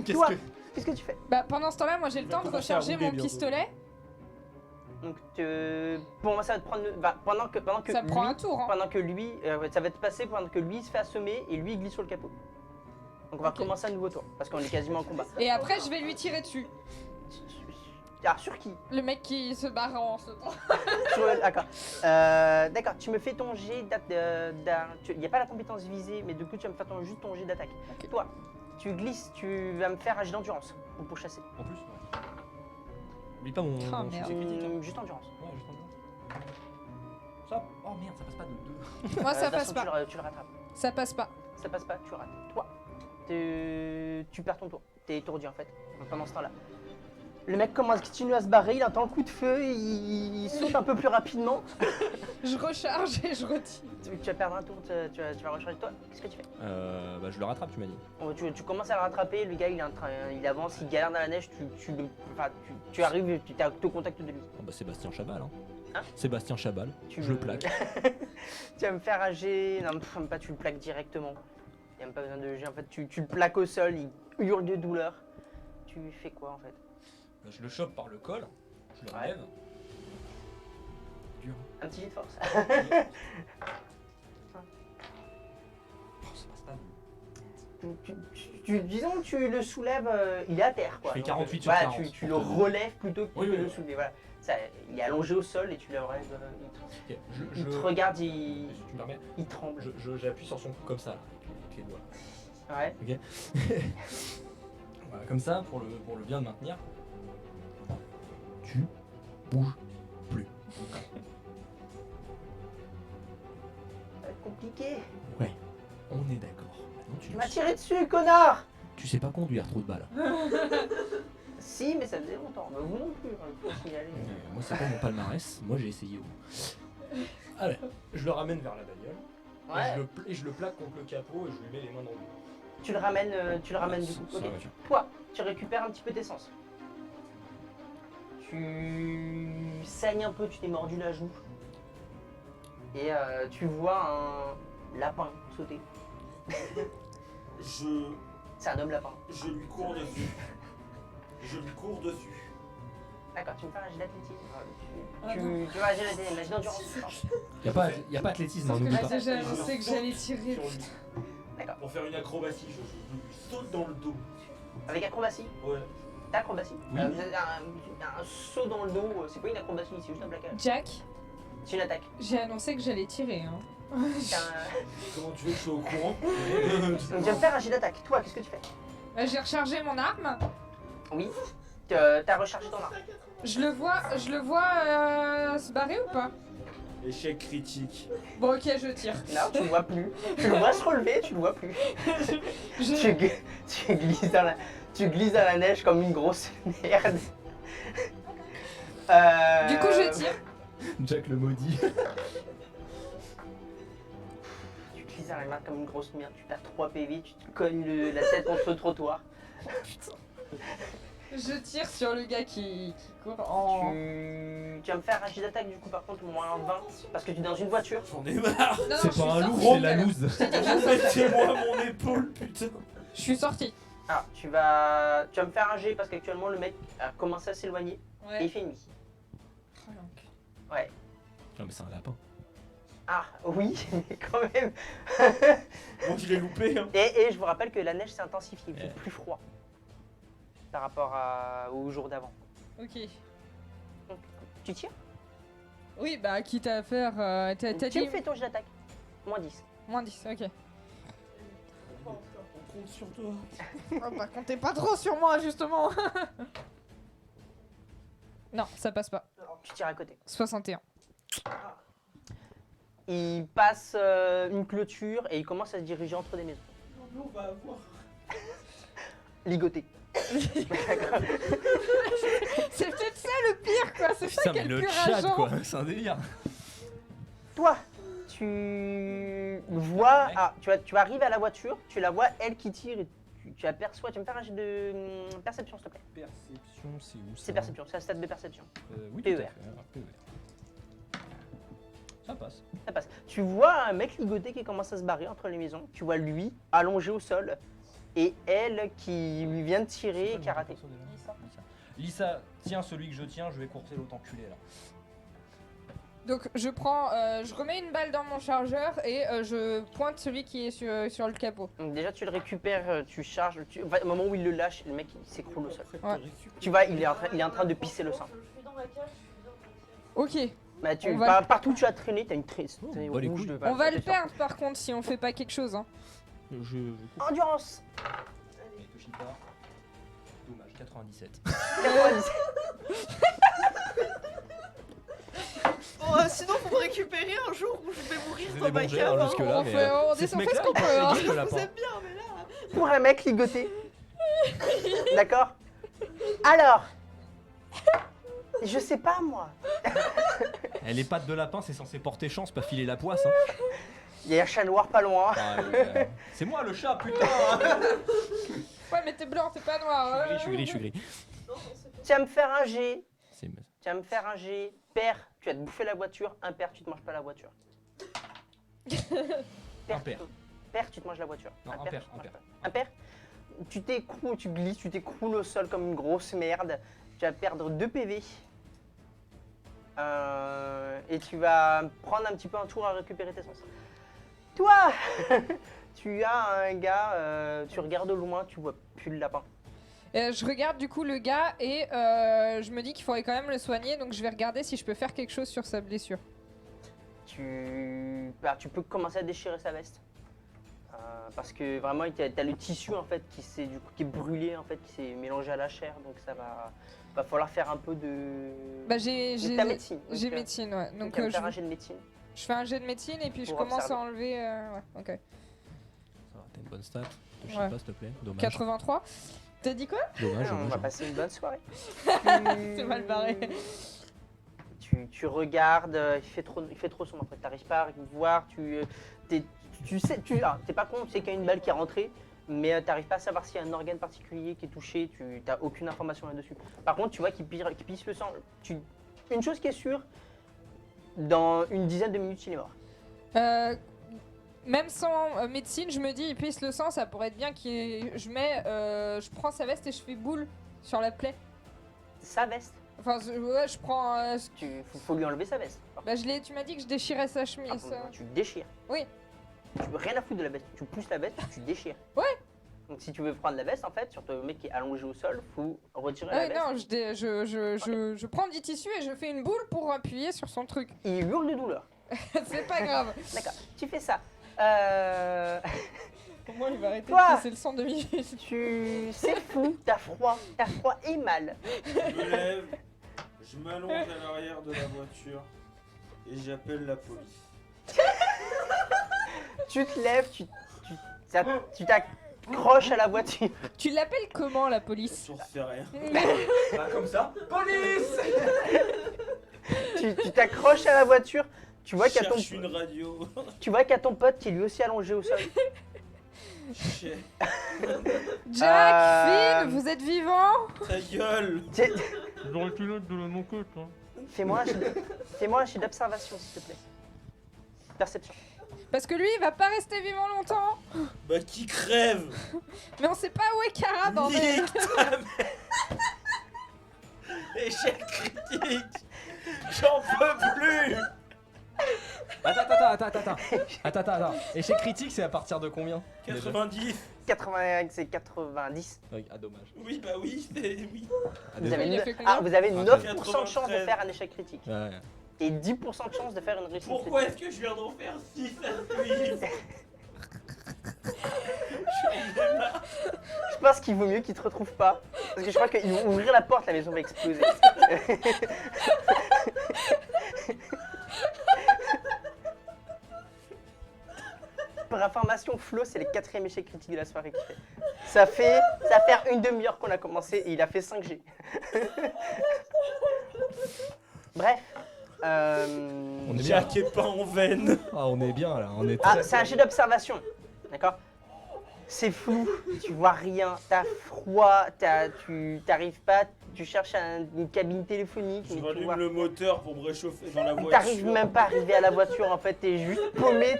[SPEAKER 2] Qu'est-ce
[SPEAKER 1] Toi,
[SPEAKER 2] que...
[SPEAKER 1] qu'est-ce que tu fais?
[SPEAKER 3] Bah pendant ce temps-là, moi j'ai le
[SPEAKER 4] Il va
[SPEAKER 3] temps de
[SPEAKER 4] commencer à
[SPEAKER 3] recharger
[SPEAKER 4] rouler
[SPEAKER 3] mon
[SPEAKER 4] bientôt.
[SPEAKER 3] pistolet.
[SPEAKER 1] Donc bon, moi ça va te prendre bah, pendant que
[SPEAKER 3] Ça
[SPEAKER 1] lui,
[SPEAKER 3] prend un tour, hein.
[SPEAKER 1] pendant que lui ça va te passer pendant que lui il se fait assommer et lui il glisse sur le capot. Donc on va
[SPEAKER 3] Ok.
[SPEAKER 1] recommencer un nouveau tour parce qu'on est quasiment en combat.
[SPEAKER 3] Et après, je vais lui tirer dessus.
[SPEAKER 1] Ah, sur qui?
[SPEAKER 3] Le mec qui se barre en sautant.
[SPEAKER 1] D'accord. D'accord, tu me fais ton jet il n'y a pas la compétence visée, mais du coup tu vas me faire juste ton jet d'attaque.
[SPEAKER 3] Ok.
[SPEAKER 1] Toi, tu glisses, tu vas me faire un jet d'endurance pour chasser.
[SPEAKER 2] En plus, ouais. Oublie pas mon...
[SPEAKER 3] Ah,
[SPEAKER 2] mon
[SPEAKER 3] merde.
[SPEAKER 2] succès critique, hein.
[SPEAKER 1] Juste endurance.
[SPEAKER 2] Ouais, juste en bas. Ça... Oh merde, ça passe pas de 2.
[SPEAKER 3] Moi ça
[SPEAKER 1] De toute
[SPEAKER 3] passe
[SPEAKER 1] façon,
[SPEAKER 3] pas.
[SPEAKER 1] Tu le rattrapes.
[SPEAKER 3] Ça passe pas.
[SPEAKER 1] Ça passe pas, tu rates. Toi, tu perds ton tour. T'es étourdi en fait, pendant ce temps-là. Le mec continue à se barrer, il entend le coup de feu, il saute un peu plus rapidement.
[SPEAKER 3] Je recharge et je retire.
[SPEAKER 1] Tu vas perdre un tour, tu vas recharger. Toi, qu'est-ce que tu fais?
[SPEAKER 2] Bah je le rattrape, tu m'as dit.
[SPEAKER 1] Tu commences à le rattraper, le gars il avance, il galère dans la neige, tu arrives, tu es au contact de lui.
[SPEAKER 2] Oh, bah Sébastien Chabal, hein.
[SPEAKER 1] Hein
[SPEAKER 2] Sébastien Chabal,
[SPEAKER 1] Tu
[SPEAKER 2] je le plaque.
[SPEAKER 1] Tu vas me faire un jet. Non, même pas, tu le plaques directement. Il n'y a même pas besoin de jet. En fait, tu le plaques au sol, il hurle de douleur. Tu fais quoi en fait?
[SPEAKER 2] Bah, je le chope par le col, je le
[SPEAKER 1] Ouais.
[SPEAKER 2] relève. Dur.
[SPEAKER 1] Un petit jet de force.
[SPEAKER 2] Oh, ça passe pas.
[SPEAKER 1] Disons que tu le soulèves, il est à terre quoi.
[SPEAKER 2] Je fais
[SPEAKER 1] Donc,
[SPEAKER 2] 48 sur
[SPEAKER 1] voilà,
[SPEAKER 2] 40.
[SPEAKER 1] tu le relèves plutôt que
[SPEAKER 2] Oui,
[SPEAKER 1] de
[SPEAKER 2] oui,
[SPEAKER 1] le
[SPEAKER 2] oui.
[SPEAKER 1] soulever. Voilà. Ça, il est allongé au sol et tu le relèves.
[SPEAKER 2] Ok,
[SPEAKER 1] Il te regarde,
[SPEAKER 2] Si tu me permets,
[SPEAKER 1] il tremble.
[SPEAKER 2] j'appuie sur son cou comme ça, là, avec les doigts.
[SPEAKER 1] Ouais.
[SPEAKER 2] Voilà, comme ça, pour le bien de maintenir. Tu bouges plus.
[SPEAKER 1] Ça va être compliqué.
[SPEAKER 2] Ouais, on est d'accord. Maintenant,
[SPEAKER 1] Tu m'as tiré dessus, connard.
[SPEAKER 2] tu sais pas conduire, trop de balles.
[SPEAKER 1] Si, mais ça faisait longtemps. Mais vous non plus, hein, faut signaler.
[SPEAKER 2] Moi, c'est pas mon palmarès. Moi, j'ai essayé au moins. Allez, je le ramène vers la bagnole.
[SPEAKER 1] Ouais.
[SPEAKER 2] Et je le plaque contre le capot et je lui mets les mains dans le dos.
[SPEAKER 1] Tu le ramènes du coup.
[SPEAKER 2] C'est
[SPEAKER 1] Ok.
[SPEAKER 2] la voiture.
[SPEAKER 1] Toi, tu récupères un petit peu d'essence. Tu saignes un peu, tu t'es mordu la joue. Et tu vois un lapin sauter. C'est un homme lapin.
[SPEAKER 4] Je lui cours dessus. Je lui cours dessus.
[SPEAKER 1] D'accord, tu me fais un jet d'athlétisme. Tu vas un jet d'athlétisme, un jet d'endurance.
[SPEAKER 2] Y a pas athlétisme,
[SPEAKER 3] Parce que
[SPEAKER 2] n'oublie
[SPEAKER 3] là,
[SPEAKER 2] pas.
[SPEAKER 3] déjà, je sais que j'allais tirer.
[SPEAKER 4] Sur lui.
[SPEAKER 1] D'accord.
[SPEAKER 4] Pour faire une acrobatie, je lui saute dans le dos.
[SPEAKER 1] Avec acrobatie.
[SPEAKER 4] Ouais.
[SPEAKER 1] T'as acrobatie.
[SPEAKER 2] Oui.
[SPEAKER 1] Vous avez un saut dans le dos, c'est pas une acrobatie, c'est juste un plaquage.
[SPEAKER 3] Jack,
[SPEAKER 1] C'est une attaque.
[SPEAKER 3] j'ai annoncé que j'allais tirer. Hein.
[SPEAKER 1] C'est un-
[SPEAKER 4] Comment tu veux que je sois au courant?
[SPEAKER 1] Donc tu vas me faire un jet d'attaque. Toi, qu'est-ce que tu fais?
[SPEAKER 3] J'ai rechargé mon arme.
[SPEAKER 1] Oui. T'as rechargé ton arme.
[SPEAKER 3] Je le vois se barrer ou pas?
[SPEAKER 4] Échec critique.
[SPEAKER 3] Bon, ok, je tire.
[SPEAKER 1] Non, tu le vois plus. Tu le vois se relever, tu le vois plus.
[SPEAKER 3] Je-
[SPEAKER 1] Tu glisses dans la neige comme une grosse merde.
[SPEAKER 3] Du coup, je tire.
[SPEAKER 2] Jack le maudit.
[SPEAKER 1] Tu glisses dans la neige comme une grosse merde. Tu perds 3 PV, tu te cognes la tête contre le trottoir.
[SPEAKER 3] Je tire sur le gars qui court en.
[SPEAKER 1] Tu vas me faire un jet d'attaque du coup, par contre, moins 20. Parce que tu es dans une voiture.
[SPEAKER 4] J'en ai marre.
[SPEAKER 3] Non,
[SPEAKER 2] C'est
[SPEAKER 3] je suis
[SPEAKER 2] pas un loup,
[SPEAKER 3] sortie.
[SPEAKER 2] c'est la loose.
[SPEAKER 4] Mettez-moi mon épaule, putain.
[SPEAKER 3] Je suis sortie.
[SPEAKER 1] Alors, tu vas me faire un jet parce qu'actuellement le mec a commencé à s'éloigner et il
[SPEAKER 3] Ouais.
[SPEAKER 1] fait nuit.
[SPEAKER 3] Oh, l'enculé.
[SPEAKER 1] Ouais.
[SPEAKER 2] Non, mais c'est un lapin.
[SPEAKER 1] Ah, oui, mais quand même.
[SPEAKER 4] Bon, je l'ai loupé, hein.
[SPEAKER 1] Et je vous rappelle que la neige s'est intensifiée, il fait
[SPEAKER 2] Ouais.
[SPEAKER 1] plus froid par rapport au jour d'avant.
[SPEAKER 3] Ok.
[SPEAKER 1] Donc, tu tires.
[SPEAKER 3] Oui, bah, quitte à faire. T'as
[SPEAKER 1] Tu
[SPEAKER 3] dit.
[SPEAKER 1] me fais ton jet d'attaque. Moins 10.
[SPEAKER 3] Moins 10, ok.
[SPEAKER 4] On compte sur toi.
[SPEAKER 3] Oh, bah, comptez pas trop sur moi, justement. Non, ça passe pas.
[SPEAKER 1] Tu tires à côté.
[SPEAKER 3] 61.
[SPEAKER 1] Il passe une clôture et il commence à se diriger entre des maisons.
[SPEAKER 4] On va avoir.
[SPEAKER 1] Ligoté.
[SPEAKER 3] C'est peut-être ça le pire, quoi. C'est ça
[SPEAKER 2] Putain,
[SPEAKER 3] qui est
[SPEAKER 2] mais
[SPEAKER 3] le
[SPEAKER 2] le
[SPEAKER 3] plus
[SPEAKER 2] chat,
[SPEAKER 3] rageant.
[SPEAKER 2] quoi. C'est un délire.
[SPEAKER 1] Toi, tu vois, tu arrives à la voiture, tu la vois, elle qui tire et tu aperçois. Tu vas me faire un jet de perception, s'il te plaît.
[SPEAKER 2] Perception, c'est où ça?
[SPEAKER 1] C'est perception, c'est la stat de perception.
[SPEAKER 2] Oui,
[SPEAKER 1] PER.
[SPEAKER 2] tout à fait. Alors, PER. Ça passe.
[SPEAKER 1] Ça passe. Tu vois un mec ligoté qui commence à se barrer entre les maisons. Tu vois lui allongé au sol et elle qui lui vient de tirer et qui a raté.
[SPEAKER 2] Lisa, tiens celui que je tiens, je vais courser l'autre enculé là.
[SPEAKER 3] Donc je prends, je remets une balle dans mon chargeur et je pointe celui qui est sur le capot.
[SPEAKER 1] Donc déjà tu le récupères, tu charges, au moment où il le lâche, le mec il s'écroule au sol.
[SPEAKER 3] Ouais.
[SPEAKER 1] Tu vois, il est en train de pisser le sang.
[SPEAKER 5] Je suis dans la cage, je suis dans la cage.
[SPEAKER 3] Ok,
[SPEAKER 1] Bah,
[SPEAKER 3] On va
[SPEAKER 1] partout où tu as traîné, t'as une trace
[SPEAKER 2] Oh, bah, les
[SPEAKER 1] rouge
[SPEAKER 2] couilles.
[SPEAKER 1] de
[SPEAKER 3] on va le
[SPEAKER 1] sur-
[SPEAKER 3] perdre par contre si on fait pas quelque chose. Hein.
[SPEAKER 2] Je coupe.
[SPEAKER 1] Endurance.
[SPEAKER 2] Et Toshita. Dommage, 97.
[SPEAKER 1] 97.
[SPEAKER 5] Bon, sinon, faut me récupérer un jour où je vais mourir
[SPEAKER 2] Je
[SPEAKER 5] dans
[SPEAKER 2] vais
[SPEAKER 5] ma
[SPEAKER 2] manger
[SPEAKER 5] cave.
[SPEAKER 2] hein,
[SPEAKER 5] hein.
[SPEAKER 2] jusque là.
[SPEAKER 3] on fait- on fait ce qu'on peut, hein.
[SPEAKER 5] Je vous aime bien, mais là.
[SPEAKER 1] Pour un mec ligoté. D'accord. Alors. Je sais pas moi.
[SPEAKER 2] Les pattes de lapin, c'est censé porter chance, pas filer la poisse. Hein.
[SPEAKER 1] Il y a un chat noir pas loin.
[SPEAKER 2] C'est moi le chat, putain.
[SPEAKER 3] Ouais mais t'es blanc, t'es pas noir.
[SPEAKER 2] Je suis gris, je suis gris.
[SPEAKER 5] Non, non, c'est pas.
[SPEAKER 1] Tu vas me faire un G.
[SPEAKER 2] C'est
[SPEAKER 1] Tu vas me faire un G. Père, tu vas te bouffer la voiture. Impair, tu te manges pas la voiture.
[SPEAKER 2] Impair.
[SPEAKER 1] Père, tu te manges la voiture.
[SPEAKER 2] Non,
[SPEAKER 1] Impair,
[SPEAKER 2] impair,
[SPEAKER 1] tu te manges
[SPEAKER 2] impair.
[SPEAKER 1] pas. Impair, tu t'écroules, tu glisses, tu t'écroules au sol comme une grosse merde. Tu vas perdre 2 PV. Et tu vas prendre un petit peu un tour à récupérer tes sens. Toi, tu as un gars, tu regardes au loin, tu vois plus le lapin.
[SPEAKER 3] Je regarde du coup le gars et je me dis qu'il faudrait quand même le soigner, donc je vais regarder si je peux faire quelque chose sur sa blessure.
[SPEAKER 1] Tu peux commencer à déchirer sa veste. parce que vraiment, t'as le tissu en fait qui est brûlé en fait, qui s'est mélangé à la chair, donc ça va falloir faire un peu de.
[SPEAKER 3] Bah j'ai
[SPEAKER 1] ta médecine.
[SPEAKER 3] j'ai médecine, ouais. Donc
[SPEAKER 1] tu vas me faire un jet de médecine.
[SPEAKER 3] je fais un jet de médecine et puis je
[SPEAKER 1] Pour
[SPEAKER 3] commence
[SPEAKER 1] observer.
[SPEAKER 3] à enlever. Ouais, ok.
[SPEAKER 2] Ça va, t'as une bonne stat. Je sais
[SPEAKER 3] Ouais.
[SPEAKER 2] pas, s'il te plaît. Dommage.
[SPEAKER 3] 83. T'as dit quoi?
[SPEAKER 2] Dommage,
[SPEAKER 1] On va
[SPEAKER 2] dommage.
[SPEAKER 1] passer une bonne soirée.
[SPEAKER 3] C'est mal barré.
[SPEAKER 1] Tu regardes, il fait trop sombre en fait, t'arrives pas à voir, tu sais, t'es pas con, tu sais qu'il y a une balle qui est rentrée, mais t'arrives pas à savoir s'il y a un organe particulier qui est touché, tu t'as aucune information là-dessus. Par contre, tu vois qu'il pisse le sang. Une chose qui est sûre, dans une dizaine de minutes, il est mort.
[SPEAKER 3] Même sans médecine, je me dis, il pisse le sang, ça pourrait être bien je prends sa veste et je fais boule sur la plaie.
[SPEAKER 1] Sa veste,
[SPEAKER 3] Enfin, ouais, je prends.
[SPEAKER 1] faut lui enlever sa veste.
[SPEAKER 3] Bah, tu m'as dit que je déchirais sa
[SPEAKER 1] Ah,
[SPEAKER 3] chemise.
[SPEAKER 1] tu déchires.
[SPEAKER 3] Oui.
[SPEAKER 1] Tu veux rien à foutre de la veste, tu pousses la veste, tu déchires.
[SPEAKER 3] Ouais.
[SPEAKER 1] Donc si tu veux prendre la veste, en fait, sur le mec qui est allongé au sol, faut retirer
[SPEAKER 3] Ouais,
[SPEAKER 1] la veste.
[SPEAKER 3] non, je prends du tissu et je fais une boule pour appuyer sur son truc.
[SPEAKER 1] Il hurle de douleur.
[SPEAKER 3] C'est pas grave.
[SPEAKER 1] D'accord, tu fais ça.
[SPEAKER 3] Pour moi, il va arrêter
[SPEAKER 1] Toi
[SPEAKER 3] de pisser le sang 2 minutes.
[SPEAKER 1] C'est fou, t'as froid et mal.
[SPEAKER 4] Je me lève, je m'allonge à l'arrière de la voiture et j'appelle la police.
[SPEAKER 1] Tu te lèves, tu t'accroches à la voiture.
[SPEAKER 3] Tu l'appelles comment, la police?
[SPEAKER 4] J'en sais rien.
[SPEAKER 2] Pas comme ça. Police.
[SPEAKER 1] Tu t'accroches à la voiture. Tu vois
[SPEAKER 4] Je
[SPEAKER 1] qu'il y a
[SPEAKER 4] cherche une radio.
[SPEAKER 1] ton pote qui est lui aussi allongé au sol.
[SPEAKER 4] Chais,
[SPEAKER 3] Jack, Finn, vous êtes vivants?
[SPEAKER 4] ta gueule.
[SPEAKER 1] Tu-
[SPEAKER 2] J'aurais pu mettre de la moquette. Hein.
[SPEAKER 1] Fais-moi un jet d'observation, s'il te plaît. Perception.
[SPEAKER 3] Parce que lui, il va pas rester vivant longtemps.
[SPEAKER 4] Bah qui crève.
[SPEAKER 3] Mais on sait pas où est Kara, bordel.
[SPEAKER 4] Nique ta mère. Échec critique. J'en peux plus.
[SPEAKER 2] Attends. Échec critique, c'est à partir de combien?
[SPEAKER 4] 90.
[SPEAKER 1] 80, c'est 90.
[SPEAKER 2] Ah, dommage.
[SPEAKER 4] Oui, bah oui, c'est oui.
[SPEAKER 1] Vous avez,
[SPEAKER 3] Il a
[SPEAKER 1] une-
[SPEAKER 3] fait combien
[SPEAKER 1] vous avez
[SPEAKER 2] Ah,
[SPEAKER 1] 9% de chance de
[SPEAKER 4] 93.
[SPEAKER 1] faire un échec critique.
[SPEAKER 2] Ouais.
[SPEAKER 1] Et 10% de chance de faire une réussite
[SPEAKER 4] Pourquoi
[SPEAKER 1] critique.
[SPEAKER 4] est-ce que je viens d'en faire 6 à suivre?
[SPEAKER 1] Je pense qu'il vaut mieux qu'ils te retrouvent pas. Parce que je crois qu'ils vont ouvrir la porte, la maison va exploser. Pour information, Flo, c'est le 4e échec critique de la soirée qu'il fait. Ça va faire une demi-heure qu'on a commencé et il a fait 5 G. Bref.
[SPEAKER 2] On est bien.
[SPEAKER 4] Jack est pas en veine.
[SPEAKER 2] Ah, on est bien là. On est
[SPEAKER 1] Ah,
[SPEAKER 2] très.
[SPEAKER 1] c'est un jet d'observation. D'accord? C'est flou, tu vois rien, t'as froid, tu t'arrives pas, tu cherches une cabine téléphonique,
[SPEAKER 4] Je
[SPEAKER 1] mais tu
[SPEAKER 4] rallume
[SPEAKER 1] vois.
[SPEAKER 4] le moteur pour me réchauffer dans la voiture.
[SPEAKER 1] T'arrives même pas à arriver à la voiture en fait, t'es juste paumé,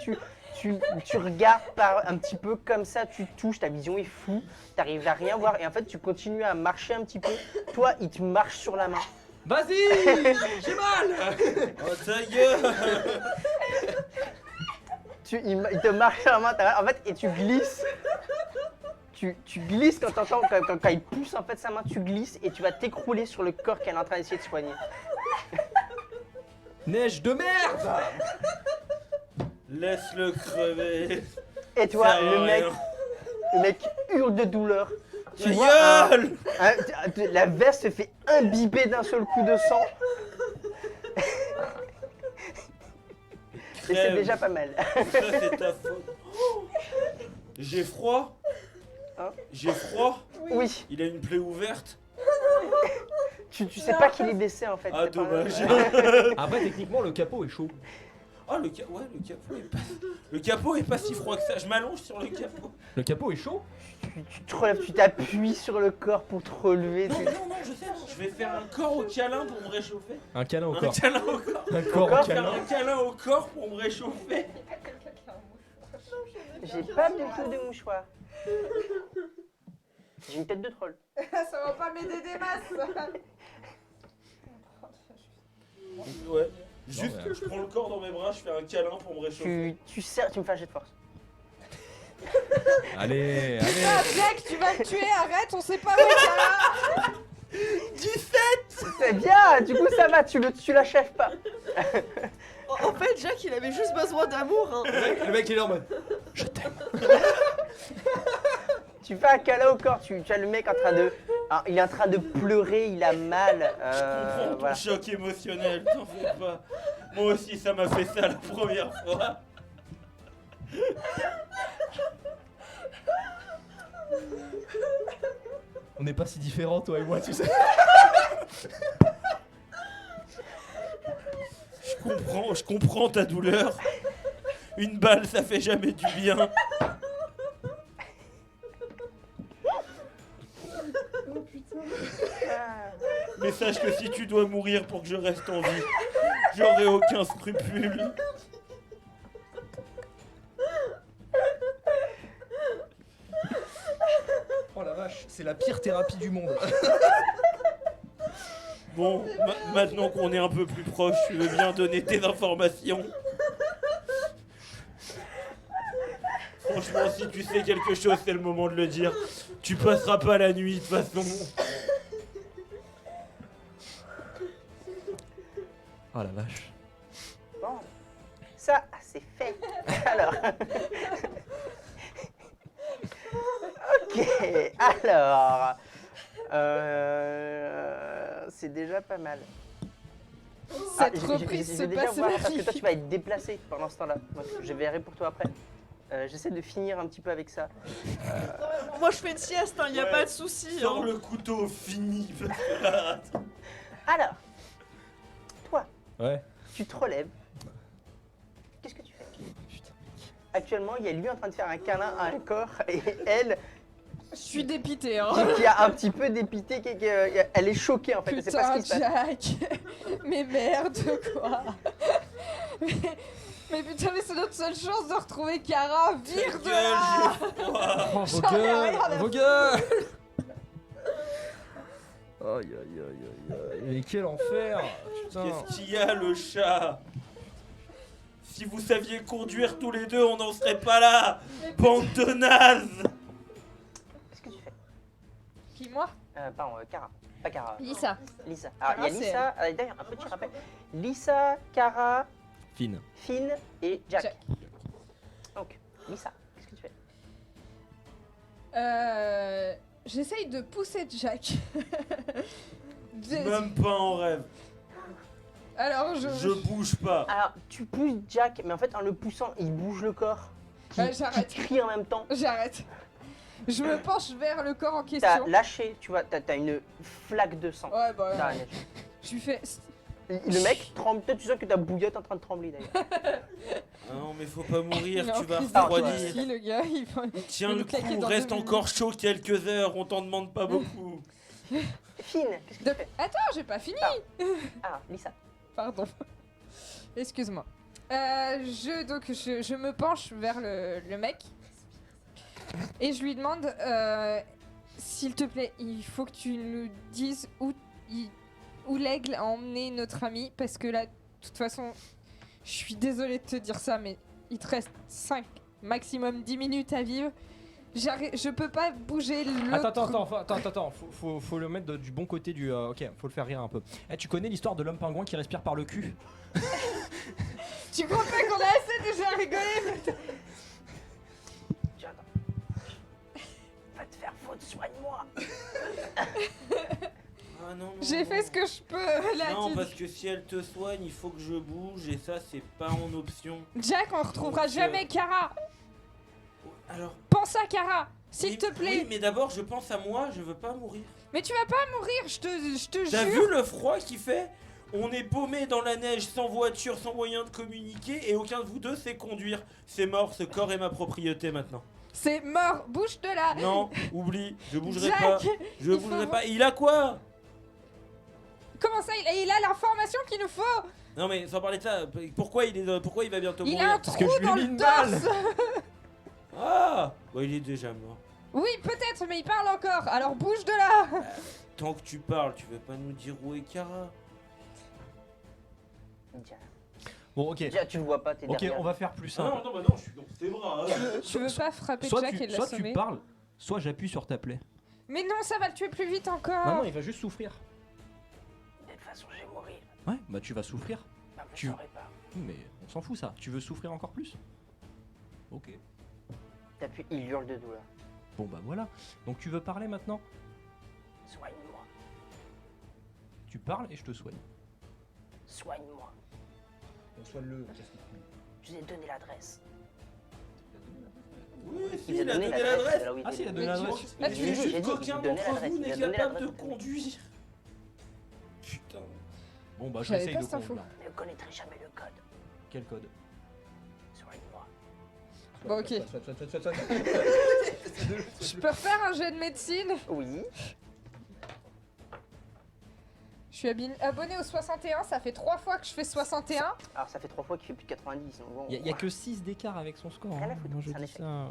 [SPEAKER 1] tu regardes par un petit peu comme ça, tu touches, ta vision est floue, t'arrives à rien voir et en fait tu continues à marcher un petit peu. Toi, il te marche sur la main.
[SPEAKER 2] Vas-y. J'ai mal.
[SPEAKER 4] Oh ta gueule.
[SPEAKER 1] Il te marche sur la main, en fait, et tu glisses. Tu glisses quand il pousse en fait sa main, tu glisses et tu vas t'écrouler sur le corps qu'elle est en train d'essayer de soigner.
[SPEAKER 2] Neige de merde.
[SPEAKER 4] Laisse-le crever.
[SPEAKER 1] Et toi,
[SPEAKER 4] Ça sert à
[SPEAKER 1] le
[SPEAKER 4] rien.
[SPEAKER 1] mec hurle de douleur. Tu
[SPEAKER 4] Ta
[SPEAKER 1] vois,
[SPEAKER 4] gueule.
[SPEAKER 1] la veste se fait imbiber d'un seul coup de sang. Et c'est
[SPEAKER 4] Crève.
[SPEAKER 1] déjà pas mal.
[SPEAKER 4] Ça c'est ta faute. J'ai froid.
[SPEAKER 1] Hein?
[SPEAKER 4] J'ai froid.
[SPEAKER 1] Oui,
[SPEAKER 4] Il a une plaie ouverte.
[SPEAKER 1] tu sais pas qu'il est blessé en fait.
[SPEAKER 4] Ah
[SPEAKER 1] c'est pas-
[SPEAKER 4] dommage.
[SPEAKER 2] Après, techniquement, le capot est chaud.
[SPEAKER 4] Oh le capot est pas si froid que ça. Je m'allonge sur le capot.
[SPEAKER 2] Le capot est chaud.
[SPEAKER 1] Tu te relèves, tu t'appuies sur le corps pour te relever.
[SPEAKER 4] Non, je sais. Je vais faire un corps au câlin pour me réchauffer.
[SPEAKER 2] Un câlin au
[SPEAKER 4] Un
[SPEAKER 2] corps.
[SPEAKER 4] câlin au corps.
[SPEAKER 2] Un corps au
[SPEAKER 1] corps,
[SPEAKER 4] Faire
[SPEAKER 2] câlin.
[SPEAKER 4] un câlin au corps pour me réchauffer.
[SPEAKER 1] J'ai pas du tout de mouchoir. J'ai une tête de troll.
[SPEAKER 3] Ça va pas m'aider des masses.
[SPEAKER 4] Ouais. Juste,
[SPEAKER 2] Non, mais-
[SPEAKER 4] je prends le corps dans mes bras, je fais un câlin pour me réchauffer.
[SPEAKER 1] Tu serres, tu me fais un jet de force.
[SPEAKER 2] Allez.
[SPEAKER 3] Ah, Jack, tu vas me tuer, arrête, on sait pas où est Kara.
[SPEAKER 4] 17.
[SPEAKER 1] C'est bien, du coup ça va, tu l'achèves pas.
[SPEAKER 5] En fait, Jack, il avait juste besoin d'amour. Hein.
[SPEAKER 2] Le mec il est en mode. Je t'aime.
[SPEAKER 1] Tu fais un câlin au corps, tu as le mec en train de... Alors, il est en train de pleurer, il a mal.
[SPEAKER 4] Je comprends ton
[SPEAKER 1] voilà.
[SPEAKER 4] choc émotionnel, t'en fais pas. Moi aussi, ça m'a fait ça la première fois.
[SPEAKER 2] On n'est pas si différents, toi et moi, tu sais.
[SPEAKER 4] Je comprends ta douleur. Une balle, ça fait jamais du bien. Mais sache que si tu dois mourir pour que je reste en vie, j'aurai aucun scrupule.
[SPEAKER 2] Oh la vache, c'est la pire thérapie du monde.
[SPEAKER 4] Bon, maintenant qu'on est un peu plus proche, tu veux bien donner tes informations? Franchement, si tu sais quelque chose, c'est le moment de le dire. Tu passeras pas la nuit, de toute façon.
[SPEAKER 2] Oh la vache.
[SPEAKER 1] Bon, ça, c'est fait. Alors... Ok, alors... C'est déjà pas mal.
[SPEAKER 3] Cette
[SPEAKER 1] je
[SPEAKER 3] reprise
[SPEAKER 1] vais
[SPEAKER 3] se
[SPEAKER 1] déjà
[SPEAKER 3] passe
[SPEAKER 1] voir, parce que toi, tu
[SPEAKER 3] magnifique.
[SPEAKER 1] vas être déplacé pendant ce temps-là. Donc, je verrai pour toi après. J'essaie de finir un petit peu avec ça.
[SPEAKER 5] Moi je fais une sieste, hein, y a
[SPEAKER 4] Ouais.
[SPEAKER 5] pas de souci.
[SPEAKER 4] Sors
[SPEAKER 5] Hein.
[SPEAKER 4] le couteau, fini. Parce que là,
[SPEAKER 1] Alors, toi,
[SPEAKER 2] Ouais.
[SPEAKER 1] tu te relèves. Qu'est-ce que tu fais? Actuellement, il y a lui en train de faire un câlin à un corps et elle
[SPEAKER 3] Je suis dépitée, hein.
[SPEAKER 1] qui a un petit peu dépité, elle est choquée en fait. Elle sait pas
[SPEAKER 3] Putain,
[SPEAKER 1] ce qui se passe.
[SPEAKER 3] Jack. Mais merde, quoi. Mais putain, mais c'est notre seule chance de retrouver Kara. Vire de
[SPEAKER 4] gueule,
[SPEAKER 3] là.
[SPEAKER 4] j'ai froid.
[SPEAKER 2] Oh, vos
[SPEAKER 3] J'en ai rien
[SPEAKER 2] gueules,
[SPEAKER 3] à
[SPEAKER 2] vos gueules. Aïe aïe aïe aïe aïe. Mais quel enfer. Putain.
[SPEAKER 4] Qu'est-ce qu'il y a, le chat? Si vous saviez conduire tous les deux, on n'en serait pas là. Bande de nazes.
[SPEAKER 1] Qu'est-ce que tu fais?
[SPEAKER 3] Qui, moi?
[SPEAKER 1] Pardon, Kara. Pas Kara.
[SPEAKER 3] Lisa.
[SPEAKER 1] Lisa. Alors, il y a
[SPEAKER 3] Kara, c'est
[SPEAKER 1] Lisa. D'ailleurs, un petit rappel. Lisa, Kara,
[SPEAKER 2] Fine.
[SPEAKER 1] Finn et Jack.
[SPEAKER 3] Jack.
[SPEAKER 1] Donc, Lisa, qu'est-ce que tu fais?
[SPEAKER 3] J'essaye de pousser Jack.
[SPEAKER 4] Même pas en rêve.
[SPEAKER 3] Alors,
[SPEAKER 4] Je bouge pas.
[SPEAKER 1] Alors, tu pousses Jack, mais en fait, en le poussant, il bouge le corps. Qui
[SPEAKER 3] j'arrête.
[SPEAKER 1] crie en même temps.
[SPEAKER 3] J'arrête. Je me penche vers le corps en
[SPEAKER 1] T'as
[SPEAKER 3] question.
[SPEAKER 1] lâché, tu vois, t'as une flaque de sang.
[SPEAKER 3] Ouais, bah,
[SPEAKER 1] T'as lâché.
[SPEAKER 3] je lui fais.
[SPEAKER 1] Le mec tremble, peut-être tu sens que ta bouillotte est en train de trembler d'ailleurs.
[SPEAKER 4] Ah non, mais faut pas mourir,
[SPEAKER 3] Il est
[SPEAKER 4] tu
[SPEAKER 3] en
[SPEAKER 4] vas
[SPEAKER 3] crise
[SPEAKER 1] refroidir.
[SPEAKER 3] d'épilepsie, le gars. Il faut...
[SPEAKER 4] Tiens
[SPEAKER 3] il
[SPEAKER 4] le
[SPEAKER 3] est claqué
[SPEAKER 4] coup,
[SPEAKER 3] dans
[SPEAKER 4] reste
[SPEAKER 3] 2 minutes.
[SPEAKER 4] encore chaud quelques heures, on t'en demande pas beaucoup.
[SPEAKER 1] Finn, qu'est-ce que
[SPEAKER 3] De-
[SPEAKER 1] tu fais?
[SPEAKER 3] Attends, j'ai pas fini.
[SPEAKER 1] Ah, Lisa.
[SPEAKER 3] Pardon. Excuse-moi. Je me penche vers le mec et je lui demande s'il te plaît, il faut que tu nous dises où l'aigle a emmené notre ami parce que là, de toute façon, je suis désolée de te dire ça, mais il te reste 5, maximum 10 minutes à vivre. Je peux pas bouger le.
[SPEAKER 2] Attends, faut le mettre du bon côté du. Ok, faut le faire rire un peu. Eh, tu connais l'histoire de l'homme pingouin qui respire par le cul?
[SPEAKER 3] Tu crois pas qu'on a assez déjà rigolé?
[SPEAKER 1] Tu attends. Va te faire foutre, soigne-moi.
[SPEAKER 4] Ah non, non,
[SPEAKER 3] J'ai
[SPEAKER 4] non.
[SPEAKER 3] fait ce que je peux là.
[SPEAKER 4] Non,
[SPEAKER 3] tu-
[SPEAKER 4] parce que si elle te soigne, il faut que je bouge et ça, c'est pas en option.
[SPEAKER 3] Jack, on retrouvera
[SPEAKER 4] Donc,
[SPEAKER 3] jamais Kara.
[SPEAKER 4] Alors,
[SPEAKER 3] Pense à Kara, s'il
[SPEAKER 4] oui,
[SPEAKER 3] te plaît.
[SPEAKER 4] Oui, mais d'abord, je pense à moi, je veux pas mourir.
[SPEAKER 3] Mais tu vas pas mourir, je te
[SPEAKER 4] T'as
[SPEAKER 3] jure.
[SPEAKER 4] vu le froid qu'il fait? On est paumé dans la neige, sans voiture, sans moyen de communiquer, et aucun de vous deux sait conduire. C'est mort, ce corps est ma propriété maintenant.
[SPEAKER 3] C'est mort, bouge de là.
[SPEAKER 4] Non, oublie, je bougerai
[SPEAKER 3] Jack,
[SPEAKER 4] pas. Je
[SPEAKER 3] il
[SPEAKER 4] bougerai
[SPEAKER 3] faut-
[SPEAKER 4] pas. Il a quoi?
[SPEAKER 3] comment ça, il a l'information qu'il nous faut.
[SPEAKER 4] Non mais sans parler de ça, pourquoi il va bientôt
[SPEAKER 3] Il
[SPEAKER 4] mourir?
[SPEAKER 3] a un
[SPEAKER 2] Parce
[SPEAKER 3] trou
[SPEAKER 2] que je lui ai
[SPEAKER 3] dans
[SPEAKER 2] mis
[SPEAKER 3] le
[SPEAKER 2] une balle.
[SPEAKER 3] torse.
[SPEAKER 4] Ah, bah il est déjà mort.
[SPEAKER 3] Oui, peut-être, mais il parle encore. Alors bouge de là.
[SPEAKER 4] Tant que tu parles, tu veux pas nous dire où est Kara?
[SPEAKER 1] Déjà,
[SPEAKER 2] Bon, ok.
[SPEAKER 1] déjà, tu le vois pas, t'es
[SPEAKER 2] Ok,
[SPEAKER 1] derrière.
[SPEAKER 2] on va faire plus
[SPEAKER 4] Ah
[SPEAKER 2] simple.
[SPEAKER 4] non, non, bah non, je suis dans tes bras. hein.
[SPEAKER 3] Je veux pas frapper
[SPEAKER 2] Soit
[SPEAKER 3] Jack et
[SPEAKER 2] tu
[SPEAKER 3] l'assommer.
[SPEAKER 2] parles, soit j'appuie sur ta plaie.
[SPEAKER 3] Mais non, ça va le tuer plus vite encore.
[SPEAKER 2] Non, non, il va juste souffrir.
[SPEAKER 1] De toute façon, je vais mourir.
[SPEAKER 2] Ouais, bah tu vas souffrir.
[SPEAKER 1] Bah, je
[SPEAKER 2] Tu-
[SPEAKER 1] saurais pas.
[SPEAKER 2] Mais on s'en fout ça. Tu veux souffrir encore plus? Ok.
[SPEAKER 1] T'appuies, il hurle de douleur.
[SPEAKER 2] Bon bah voilà. Donc tu veux parler maintenant?
[SPEAKER 1] Soigne-moi.
[SPEAKER 2] Tu parles et je te soigne.
[SPEAKER 1] Soigne-moi.
[SPEAKER 2] On soigne-le.
[SPEAKER 1] Je vous ai donné l'adresse.
[SPEAKER 4] Oui, si,
[SPEAKER 1] Il vous a
[SPEAKER 4] il a
[SPEAKER 1] donné
[SPEAKER 4] donné
[SPEAKER 1] l'adresse.
[SPEAKER 4] l'adresse.
[SPEAKER 1] là où il
[SPEAKER 2] Ah
[SPEAKER 1] était.
[SPEAKER 2] si, il a donné
[SPEAKER 3] Mais tu-
[SPEAKER 2] l'adresse.
[SPEAKER 3] Ah,
[SPEAKER 4] Mais
[SPEAKER 3] tu-
[SPEAKER 4] juste
[SPEAKER 1] j'ai dit,
[SPEAKER 4] qu'aucun
[SPEAKER 1] il donnait
[SPEAKER 4] d'entre
[SPEAKER 1] l'adresse,
[SPEAKER 4] vous
[SPEAKER 1] il
[SPEAKER 4] n'est
[SPEAKER 1] a donné
[SPEAKER 4] capable de
[SPEAKER 1] l'adresse.
[SPEAKER 4] conduire. Putain.
[SPEAKER 2] Bon bah
[SPEAKER 3] J'avais
[SPEAKER 2] j'essaye
[SPEAKER 3] pas
[SPEAKER 2] de
[SPEAKER 3] cette info.
[SPEAKER 2] conduire.
[SPEAKER 1] Ne connaîtrez jamais le code.
[SPEAKER 2] Quel code?
[SPEAKER 1] Soigne-moi.
[SPEAKER 3] Bon, ok. Je peux refaire un jet de médecine?
[SPEAKER 1] Oui.
[SPEAKER 3] Je suis abonné au 61, ça fait 3 fois que je fais 61.
[SPEAKER 1] Alors ça fait 3 fois qu'il fait plus de 90. Donc bon.
[SPEAKER 2] Il y a que 6 d'écart avec son score.
[SPEAKER 1] Rien à
[SPEAKER 2] hein.
[SPEAKER 1] foutre,
[SPEAKER 2] Moi je
[SPEAKER 1] c'est un
[SPEAKER 2] dis
[SPEAKER 1] échec.
[SPEAKER 2] ça.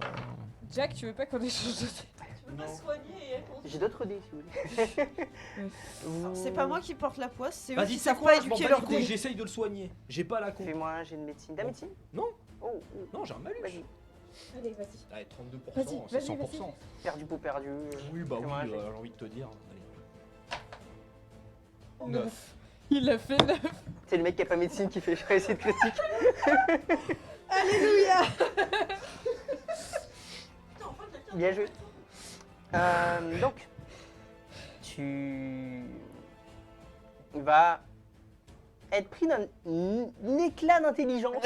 [SPEAKER 3] Jack, tu veux pas qu'on échange de
[SPEAKER 5] Tu veux
[SPEAKER 4] Non.
[SPEAKER 5] pas soigner et elle continue.
[SPEAKER 1] J'ai d'autres dés si vous voulez.
[SPEAKER 5] Alors, c'est pas moi qui porte la poisse, c'est eux
[SPEAKER 2] Vas-y,
[SPEAKER 5] qui
[SPEAKER 2] c'est
[SPEAKER 5] savent
[SPEAKER 2] quoi?
[SPEAKER 5] pas
[SPEAKER 2] Je m'en
[SPEAKER 5] éduquer
[SPEAKER 2] bats
[SPEAKER 5] leurs
[SPEAKER 2] les couilles,
[SPEAKER 5] dés.
[SPEAKER 2] j'essaye de le soigner. J'ai pas la con.
[SPEAKER 1] Fais-moi un jet de médecine. Ta médecine?
[SPEAKER 2] Non.
[SPEAKER 1] Oh, oh.
[SPEAKER 2] Non, j'ai un malus.
[SPEAKER 1] Vas-y.
[SPEAKER 3] Allez, vas-y.
[SPEAKER 2] Allez, 32%,
[SPEAKER 3] Vas-y,
[SPEAKER 2] c'est
[SPEAKER 3] vas-y,
[SPEAKER 2] 100%.
[SPEAKER 1] Perdu pour perdu.
[SPEAKER 2] Oui, bah oui,
[SPEAKER 1] Fais-moi un jet.
[SPEAKER 2] j'ai envie de te dire. Allez. 9.
[SPEAKER 3] Il a fait 9.
[SPEAKER 1] C'est le mec qui a pas médecine qui fait réussite critique.
[SPEAKER 3] Alléluia.
[SPEAKER 1] Bien joué. Donc, tu vas être pris d'un éclat d'intelligence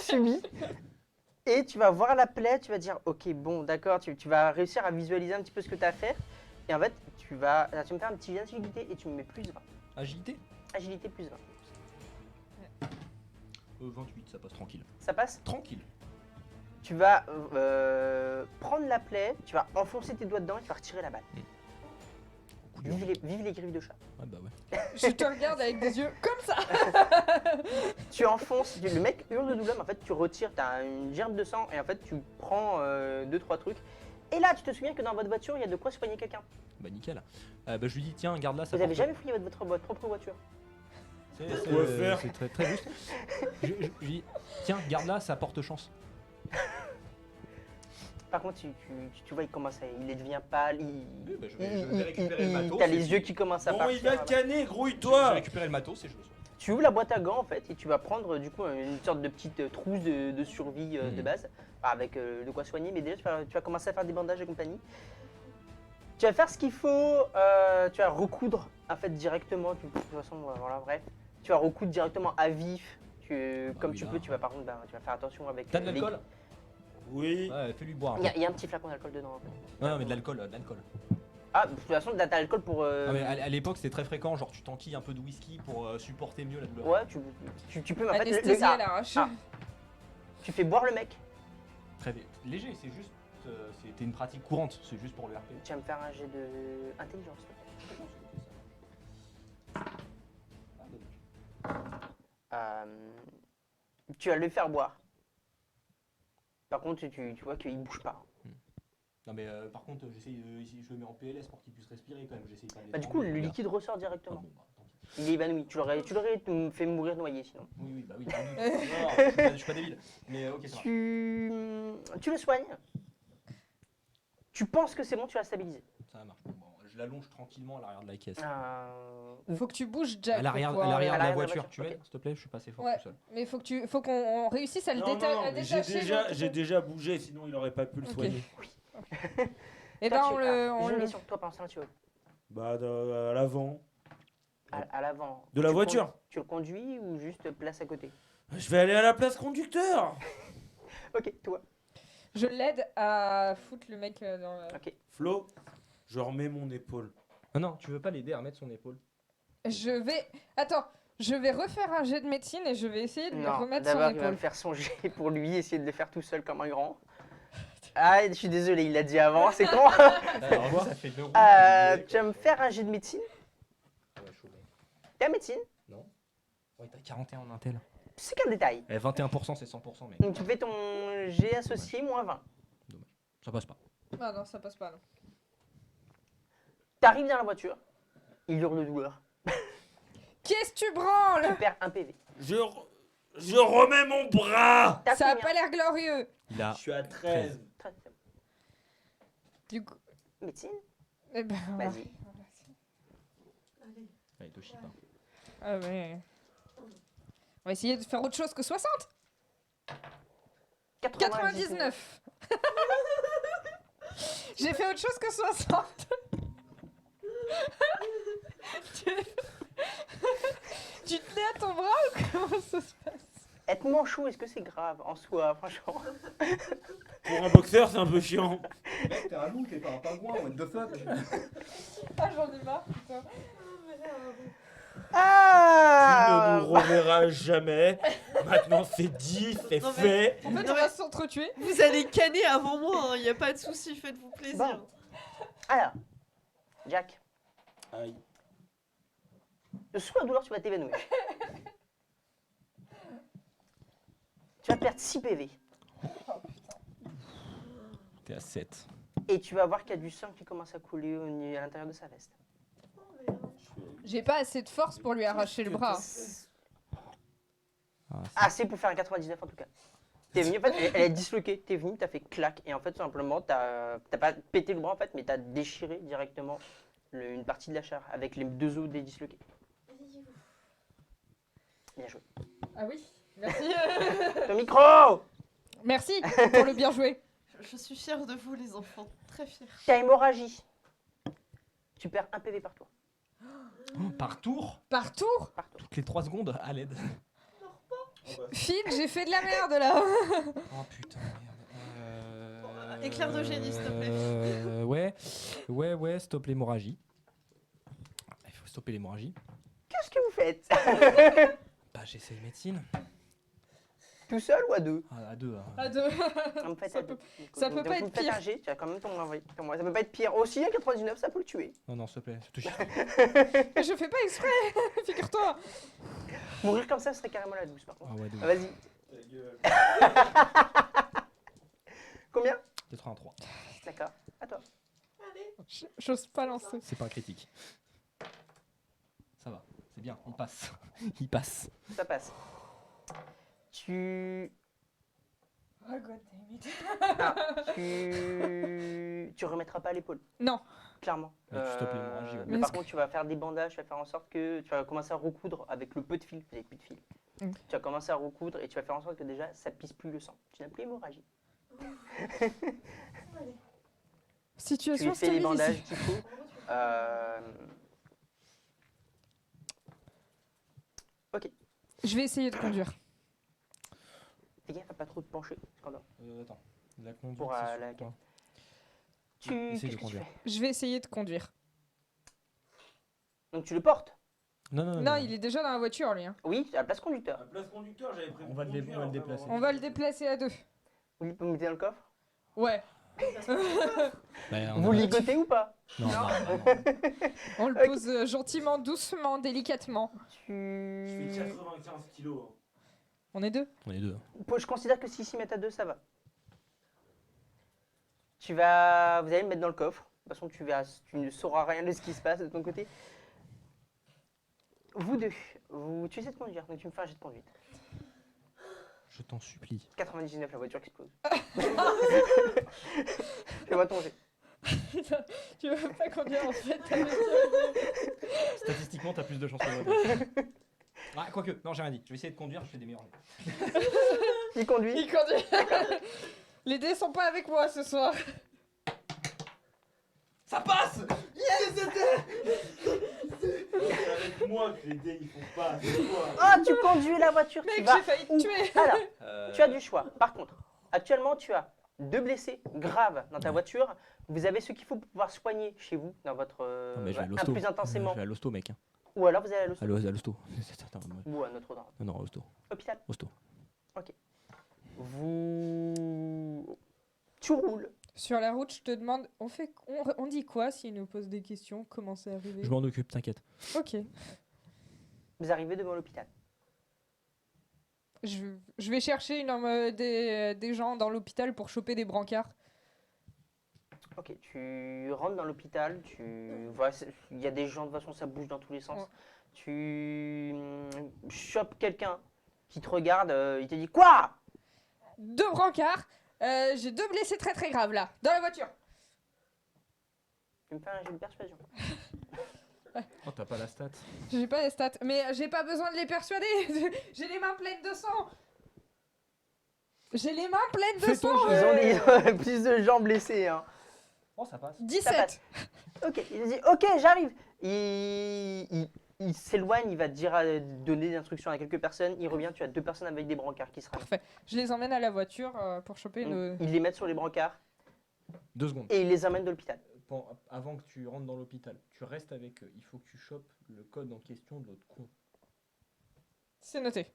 [SPEAKER 1] subit. Et tu vas voir la plaie, tu vas dire ok bon d'accord, tu vas réussir à visualiser un petit peu ce que tu as à faire. Et en fait tu me fais un petit jet d'agilité et tu me mets plus 20.
[SPEAKER 2] Agilité
[SPEAKER 1] Agilité plus 20.
[SPEAKER 2] 28, ça passe tranquille.
[SPEAKER 1] Ça passe?
[SPEAKER 2] Tranquille.
[SPEAKER 1] Tu vas prendre la plaie, tu vas enfoncer tes doigts dedans et tu vas retirer la balle.
[SPEAKER 2] Coup dur.
[SPEAKER 1] Vive les griffes de chat.
[SPEAKER 2] Ouais, bah ouais.
[SPEAKER 3] Je te regarde avec des yeux comme ça.
[SPEAKER 1] Tu enfonces, le mec hurle de douleur, mais en fait tu retires, t'as une gerbe de sang et en fait tu prends 2-3 trucs. Et là tu te souviens que dans votre voiture il y a de quoi soigner quelqu'un.
[SPEAKER 2] Bah nickel. Bah je lui dis, tiens, garde là, ça
[SPEAKER 1] Vous avez
[SPEAKER 2] porte-
[SPEAKER 1] jamais fouillé votre propre voiture?
[SPEAKER 4] Quoi faire?
[SPEAKER 2] C'est très, très juste. Je lui dis, tiens, garde là, ça porte chance.
[SPEAKER 1] Par contre tu vois il commence à, il devient pâle,
[SPEAKER 2] Oui, bah, je vais récupérer le matos.
[SPEAKER 1] t'as
[SPEAKER 2] et
[SPEAKER 1] les
[SPEAKER 2] puis-
[SPEAKER 1] yeux qui commencent à
[SPEAKER 4] Bon,
[SPEAKER 1] partir.
[SPEAKER 4] il va
[SPEAKER 1] là.
[SPEAKER 4] canner,
[SPEAKER 2] Je vais
[SPEAKER 4] grouille-toi.
[SPEAKER 2] récupérer le matos et je le soigne.
[SPEAKER 1] Tu ouvres la boîte à gants en fait et tu vas prendre du coup une sorte de petite trousse de survie de base avec de quoi soigner, mais déjà tu vas commencer à faire des bandages et compagnie. Tu vas faire ce qu'il faut, tu vas recoudre en fait directement, de toute façon voilà bref, tu vas recoudre directement à vif, comme
[SPEAKER 2] oui,
[SPEAKER 1] tu
[SPEAKER 2] là.
[SPEAKER 1] peux, tu vas par contre tu vas faire attention avec.
[SPEAKER 2] T'as de l'alcool?
[SPEAKER 4] Oui.
[SPEAKER 2] Ouais, fais-lui boire.
[SPEAKER 1] Il y a un petit flacon d'alcool dedans. En fait.
[SPEAKER 2] Non, mais de l'alcool, de l'alcool.
[SPEAKER 1] Ah de toute façon t'as l'alcool pour.
[SPEAKER 2] Non, mais à l'époque, c'était très fréquent, genre tu t'enquilles un peu de whisky pour supporter mieux la douleur.
[SPEAKER 1] Ouais tu peux mais en fait
[SPEAKER 3] Anesthésie à l'arrache.
[SPEAKER 1] tu fais boire le mec.
[SPEAKER 2] Très léger, c'est juste. C'était une pratique courante, c'est juste pour le RP.
[SPEAKER 1] Tu vas me faire un jet de intelligence. s'il te plaît. Tu vas le faire boire. Par contre, tu vois qu'il bouge pas.
[SPEAKER 2] Non, mais par contre, j'essaye, ici, je le mets en PLS pour qu'il puisse respirer quand même. J'essaye pas de
[SPEAKER 1] Bah, du coup, le
[SPEAKER 2] l'étrangler,
[SPEAKER 1] liquide ressort
[SPEAKER 2] Ah,
[SPEAKER 1] directement.
[SPEAKER 2] bon, bah, tant pis.
[SPEAKER 1] Il est évanoui. Tu l'aurais fait mourir noyé sinon.
[SPEAKER 2] Oui, bah oui. Non, je suis pas débile. Mais ok, ça marche.
[SPEAKER 1] Tu le soignes. Tu penses que c'est bon, tu l'as stabilisé.
[SPEAKER 2] Ça marche. Bon, je l'allonge tranquillement à l'arrière de la caisse.
[SPEAKER 3] Faut que tu bouges, Jack.
[SPEAKER 2] À l'arrière
[SPEAKER 3] pour
[SPEAKER 2] à
[SPEAKER 3] pouvoir-
[SPEAKER 2] l'arrière de la
[SPEAKER 1] l'arrière de la
[SPEAKER 2] voiture,
[SPEAKER 1] voiture,
[SPEAKER 2] tu mets,
[SPEAKER 1] ok.
[SPEAKER 2] s'il te plaît, je suis pas assez fort
[SPEAKER 3] Ouais.
[SPEAKER 2] tout seul.
[SPEAKER 3] Mais faut qu'on réussisse à le
[SPEAKER 4] Non, non,
[SPEAKER 3] à
[SPEAKER 4] mais j'ai
[SPEAKER 3] détacher.
[SPEAKER 4] j'ai déjà bougé, sinon il aurait pas pu le
[SPEAKER 3] Ok.
[SPEAKER 4] soigner.
[SPEAKER 3] Et ben on le.
[SPEAKER 1] J'ai une
[SPEAKER 3] le-
[SPEAKER 1] question. Toi, pendant ce temps, tu veux
[SPEAKER 4] Bah, à l'avant.
[SPEAKER 1] à l'avant.
[SPEAKER 4] De la
[SPEAKER 1] Tu
[SPEAKER 4] voiture.
[SPEAKER 1] Tu le conduis ou juste place à côté?
[SPEAKER 4] Je vais aller à la place conducteur.
[SPEAKER 1] Ok, toi.
[SPEAKER 3] Je l'aide à foutre le mec dans la...
[SPEAKER 1] Ok.
[SPEAKER 4] Flo, je remets mon épaule.
[SPEAKER 2] Ah non, tu veux pas l'aider à remettre son épaule?
[SPEAKER 3] Je vais... Attends, je vais refaire un jet de médecine et je vais essayer de lui
[SPEAKER 1] Non,
[SPEAKER 3] remettre son
[SPEAKER 1] d'abord, il va
[SPEAKER 3] épaule.
[SPEAKER 1] me faire son jet pour lui, essayer de le faire tout seul comme un grand. Ah, je suis désolé, il l'a dit avant, c'est con.
[SPEAKER 2] Alors, ça fait 2 roues.
[SPEAKER 1] Tu vas me faire un jet de médecine.
[SPEAKER 2] Ouais, chaud.
[SPEAKER 1] T'es à médecine?
[SPEAKER 2] Non. Ouais, t'as 41 en intel.
[SPEAKER 1] C'est qu'un détail.
[SPEAKER 2] 21%, c'est 100%, mec.
[SPEAKER 1] Donc tu fais ton jet associé moins 20.
[SPEAKER 2] Ça passe pas.
[SPEAKER 3] Ah non, ça passe pas. Non.
[SPEAKER 1] T'arrives dans la voiture, il hurle de douleur.
[SPEAKER 3] Qu'est-ce que tu branles?
[SPEAKER 1] Tu perds un PV.
[SPEAKER 4] Je remets mon bras.
[SPEAKER 1] T'as
[SPEAKER 3] Ça a
[SPEAKER 1] combien?
[SPEAKER 3] pas l'air glorieux.
[SPEAKER 2] Il a.
[SPEAKER 4] Je suis à 13.
[SPEAKER 1] Très bien.
[SPEAKER 3] Du coup...
[SPEAKER 1] Médecine?
[SPEAKER 3] Eh ben... voilà.
[SPEAKER 1] Vas-y.
[SPEAKER 2] Allez, te chie pas.
[SPEAKER 3] Ah ouais. On va essayer de faire autre chose que 60. 99. J'ai fait autre chose que 60. Tu tenais à ton bras ou comment ça se passe?
[SPEAKER 1] Être manchot, est-ce que c'est grave en soi, franchement?
[SPEAKER 4] Pour un boxeur, c'est un peu chiant.
[SPEAKER 2] Mec, t'es un loup, t'es pas un pingouin, what the fuck?
[SPEAKER 3] Ah, j'en ai marre, putain.
[SPEAKER 4] Tu ne
[SPEAKER 1] Ah
[SPEAKER 4] nous reverras jamais. Maintenant, c'est dit, c'est
[SPEAKER 5] Non,
[SPEAKER 4] fait.
[SPEAKER 3] En fait,
[SPEAKER 5] Non,
[SPEAKER 3] on
[SPEAKER 5] mais-
[SPEAKER 3] va s'entretuer.
[SPEAKER 5] Vous allez canner avant moi, il y a pas de souci, faites-vous plaisir.
[SPEAKER 1] Bon. Alors, Jack,
[SPEAKER 4] Aïe.
[SPEAKER 1] sous la douleur, tu vas t'évanouir. Tu vas perdre 6 PV.
[SPEAKER 2] T'es à 7.
[SPEAKER 1] Et tu vas voir qu'il y a du sang qui commence à couler à l'intérieur de sa veste.
[SPEAKER 3] J'ai pas assez de force pour lui arracher le bras.
[SPEAKER 1] Assez pour faire un 99 en tout cas. T'es venu, en fait, elle est disloquée, t'es venu, t'as fait clac, et en fait, tout simplement, t'as pas pété le bras en fait, mais t'as déchiré directement une partie de la chair avec les 2 os des disloqués. Bien joué.
[SPEAKER 3] Ah oui, merci.
[SPEAKER 1] Ton micro!
[SPEAKER 3] Merci pour le bien joué.
[SPEAKER 5] Je suis fière de vous les enfants, très fière.
[SPEAKER 1] T'as hémorragie. Tu perds 1 PV par tour.
[SPEAKER 2] Par tour?
[SPEAKER 3] Par tour,
[SPEAKER 1] Par tour.
[SPEAKER 2] Toutes les 3 secondes, à l'aide.
[SPEAKER 3] Phil, j'ai fait de la merde là.
[SPEAKER 2] Oh putain, merde.
[SPEAKER 5] Éclair de génie, s'il te plaît.
[SPEAKER 2] Ouais, stop l'hémorragie. Il faut stopper l'hémorragie.
[SPEAKER 1] Qu'est-ce que vous faites?
[SPEAKER 2] Bah, j'essaie de médecine.
[SPEAKER 1] Tout seul ou à 2?
[SPEAKER 2] Ah, à 2.
[SPEAKER 3] À deux.
[SPEAKER 1] On fait
[SPEAKER 3] Ça
[SPEAKER 1] à
[SPEAKER 3] peut-
[SPEAKER 1] 2.
[SPEAKER 3] ça peut
[SPEAKER 1] Donc,
[SPEAKER 3] pas
[SPEAKER 1] vous
[SPEAKER 3] être
[SPEAKER 1] faites
[SPEAKER 3] pire.
[SPEAKER 1] un G, tu as quand même ton envoyé. Ça peut pas être pire. Aussi, un 99, ça peut le tuer.
[SPEAKER 2] Non, s'il te plaît, surtout
[SPEAKER 3] Mais je fais pas exprès, figure-toi.
[SPEAKER 1] Mourir comme ça serait carrément la douce par contre.
[SPEAKER 2] Ah ouais,
[SPEAKER 1] Ah, vas-y. Combien?
[SPEAKER 2] 83.
[SPEAKER 1] D'accord. À toi.
[SPEAKER 3] J'ose pas lancer.
[SPEAKER 2] C'est pas un critique. Ça va, c'est bien, il passe. Il passe.
[SPEAKER 1] Ça passe. Tu remettras pas l'épaule.
[SPEAKER 3] Non.
[SPEAKER 1] Clairement.
[SPEAKER 2] Mais tu stoppes l'hémorragie, ouais.
[SPEAKER 1] Mais
[SPEAKER 3] Mais
[SPEAKER 1] par
[SPEAKER 3] est-ce
[SPEAKER 1] contre, tu vas faire des bandages, tu vas faire en sorte que tu vas commencer à recoudre avec le peu de fil. Vous n'avez plus de fil.
[SPEAKER 3] Ok.
[SPEAKER 1] Tu vas commencer à recoudre et tu vas faire en sorte que déjà ça pisse plus le sang. Tu n'as plus hémorragie. Tu
[SPEAKER 3] Situation
[SPEAKER 1] lui fais les
[SPEAKER 3] stérile
[SPEAKER 1] bandages
[SPEAKER 3] ici.
[SPEAKER 1] qu'il faut. Ok.
[SPEAKER 3] Je vais essayer de conduire.
[SPEAKER 1] Fais gaffe à pas trop te pencher. Scandale.
[SPEAKER 2] Attends, la conduite,
[SPEAKER 1] Pour,
[SPEAKER 2] c'est sur
[SPEAKER 1] la-
[SPEAKER 2] quoi?
[SPEAKER 1] Tu
[SPEAKER 2] Essaye
[SPEAKER 1] qu'est-ce
[SPEAKER 2] de
[SPEAKER 1] que tu
[SPEAKER 2] conduire.
[SPEAKER 1] fais?
[SPEAKER 3] Je vais essayer de conduire.
[SPEAKER 1] Donc tu le portes?
[SPEAKER 2] Non,
[SPEAKER 3] Non, il est déjà dans la voiture, lui. Hein.
[SPEAKER 1] Oui, à la place conducteur.
[SPEAKER 4] À place conducteur, j'avais prévu.
[SPEAKER 2] On va le
[SPEAKER 4] de conduire,
[SPEAKER 2] on va le
[SPEAKER 4] après,
[SPEAKER 2] déplacer.
[SPEAKER 3] On va le déplacer à 2.
[SPEAKER 1] Vous le mettez dans le coffre?
[SPEAKER 3] Ouais.
[SPEAKER 2] Bah, on
[SPEAKER 1] Vous
[SPEAKER 2] a-
[SPEAKER 1] ligotez ou pas?
[SPEAKER 2] Non, non, non.
[SPEAKER 3] On le pose gentiment, doucement, délicatement.
[SPEAKER 4] Je fais
[SPEAKER 1] Tu...
[SPEAKER 4] 95 kilos.
[SPEAKER 3] On est 2.
[SPEAKER 2] On est 2.
[SPEAKER 1] Je considère que s'ils s'y mettent à 2, ça va. Vous allez le mettre dans le coffre. De toute façon, tu ne sauras rien de ce qui se passe de ton côté. Vous deux, tu essaies de conduire, donc tu me fais un jet de conduite.
[SPEAKER 2] Je t'en supplie.
[SPEAKER 1] 99, la voiture explose. Fais-moi ton jet.
[SPEAKER 3] Tu veux pas conduire en fait.
[SPEAKER 2] Statistiquement, t'as plus de chances que moi. Ah, quoique, non, j'ai rien dit. Je vais essayer de conduire, je fais des meilleurs jets.
[SPEAKER 1] Il conduit.
[SPEAKER 3] Il conduit. Les dés sont pas avec moi ce soir.
[SPEAKER 2] Ça passe!
[SPEAKER 4] C'est avec moi que les dés ils font pas. C'est toi.
[SPEAKER 1] Oh, tu conduis la voiture, tu
[SPEAKER 3] Mec,
[SPEAKER 1] vas
[SPEAKER 3] j'ai failli
[SPEAKER 1] où?
[SPEAKER 3] te tuer.
[SPEAKER 1] Alors, tu as du choix. Par contre, actuellement, tu as 2 blessés graves dans ta voiture. Vous avez ce qu'il faut pour pouvoir soigner chez vous, dans votre
[SPEAKER 2] Non, mais je vais à
[SPEAKER 1] un
[SPEAKER 2] l'hosto.
[SPEAKER 1] plus intensément.
[SPEAKER 2] Je vais à l'hosto, mec. Hein.
[SPEAKER 1] Ou alors vous allez à l'hosto.
[SPEAKER 2] À l'hosto. Attends, moi-
[SPEAKER 1] Ou à Notre-Dame.
[SPEAKER 2] non, hosto.
[SPEAKER 1] Hôpital.
[SPEAKER 2] Hosto.
[SPEAKER 1] Tu roules.
[SPEAKER 3] Sur la route, je te demande, on dit quoi s'il nous pose des questions? Comment c'est arrivé?
[SPEAKER 2] Je m'en occupe, t'inquiète.
[SPEAKER 3] Ok.
[SPEAKER 1] Vous arrivez devant l'hôpital.
[SPEAKER 3] Je vais chercher des gens dans l'hôpital pour choper des brancards.
[SPEAKER 1] Ok, tu rentres dans l'hôpital, tu vois, il y a des gens, de toute façon ça bouge dans tous les sens.
[SPEAKER 3] Ouais.
[SPEAKER 1] Tu chopes quelqu'un qui te regarde, il te dit quoi?
[SPEAKER 3] 2 brancards. J'ai 2 blessés très très graves là, dans la voiture.
[SPEAKER 1] Tu me fais un jet de persuasion.
[SPEAKER 2] Oh, t'as pas la stat.
[SPEAKER 3] J'ai pas les stats, mais j'ai pas besoin de les persuader. J'ai les mains pleines de sang. J'ai les mains pleines de
[SPEAKER 2] Fais
[SPEAKER 3] sang.
[SPEAKER 2] ton
[SPEAKER 1] Ils ont plus de gens blessés. Hein.
[SPEAKER 2] Oh, ça passe.
[SPEAKER 3] 17.
[SPEAKER 1] Ok, il dit ok, j'arrive. Il s'éloigne, il va te dire, donner des instructions à quelques personnes. Il revient, tu as 2 personnes avec des brancards qui se ramènent.
[SPEAKER 3] Parfait. Je les emmène à la voiture pour choper
[SPEAKER 1] Donc,
[SPEAKER 3] nos...
[SPEAKER 1] ils les mettent sur les brancards
[SPEAKER 2] 2 secondes.
[SPEAKER 1] et ils les amènent de l'hôpital.
[SPEAKER 2] Avant que tu rentres dans l'hôpital, tu restes avec eux. Il faut que tu chopes le code en question de l'autre con.
[SPEAKER 3] C'est noté.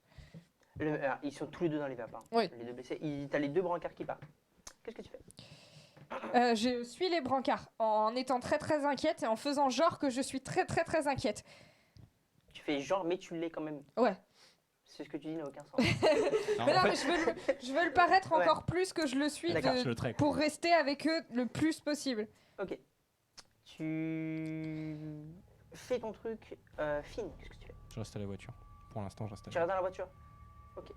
[SPEAKER 1] Alors, ils sont tous les 2 dans les vapes. Hein.
[SPEAKER 3] Oui.
[SPEAKER 1] Les 2 blessés. T'as les 2 brancards qui partent. Qu'est-ce que tu fais?
[SPEAKER 3] Je suis les brancards en étant très très inquiète et en faisant genre que je suis très très très inquiète.
[SPEAKER 1] Tu fais genre, mais tu l'es quand même.
[SPEAKER 3] Ouais.
[SPEAKER 1] C'est ce que tu dis n'a aucun sens.
[SPEAKER 3] Mais non, mais je veux le paraître
[SPEAKER 1] Ouais.
[SPEAKER 3] encore plus que je le suis
[SPEAKER 1] D'accord,
[SPEAKER 2] Je le trait.
[SPEAKER 3] pour rester avec eux le plus possible.
[SPEAKER 1] Ok. Tu fais ton truc. Finn, qu'est-ce que tu fais?
[SPEAKER 2] Je reste à la voiture. Pour l'instant, je reste à
[SPEAKER 1] Tu
[SPEAKER 2] la
[SPEAKER 1] restes dans la voiture? Ok.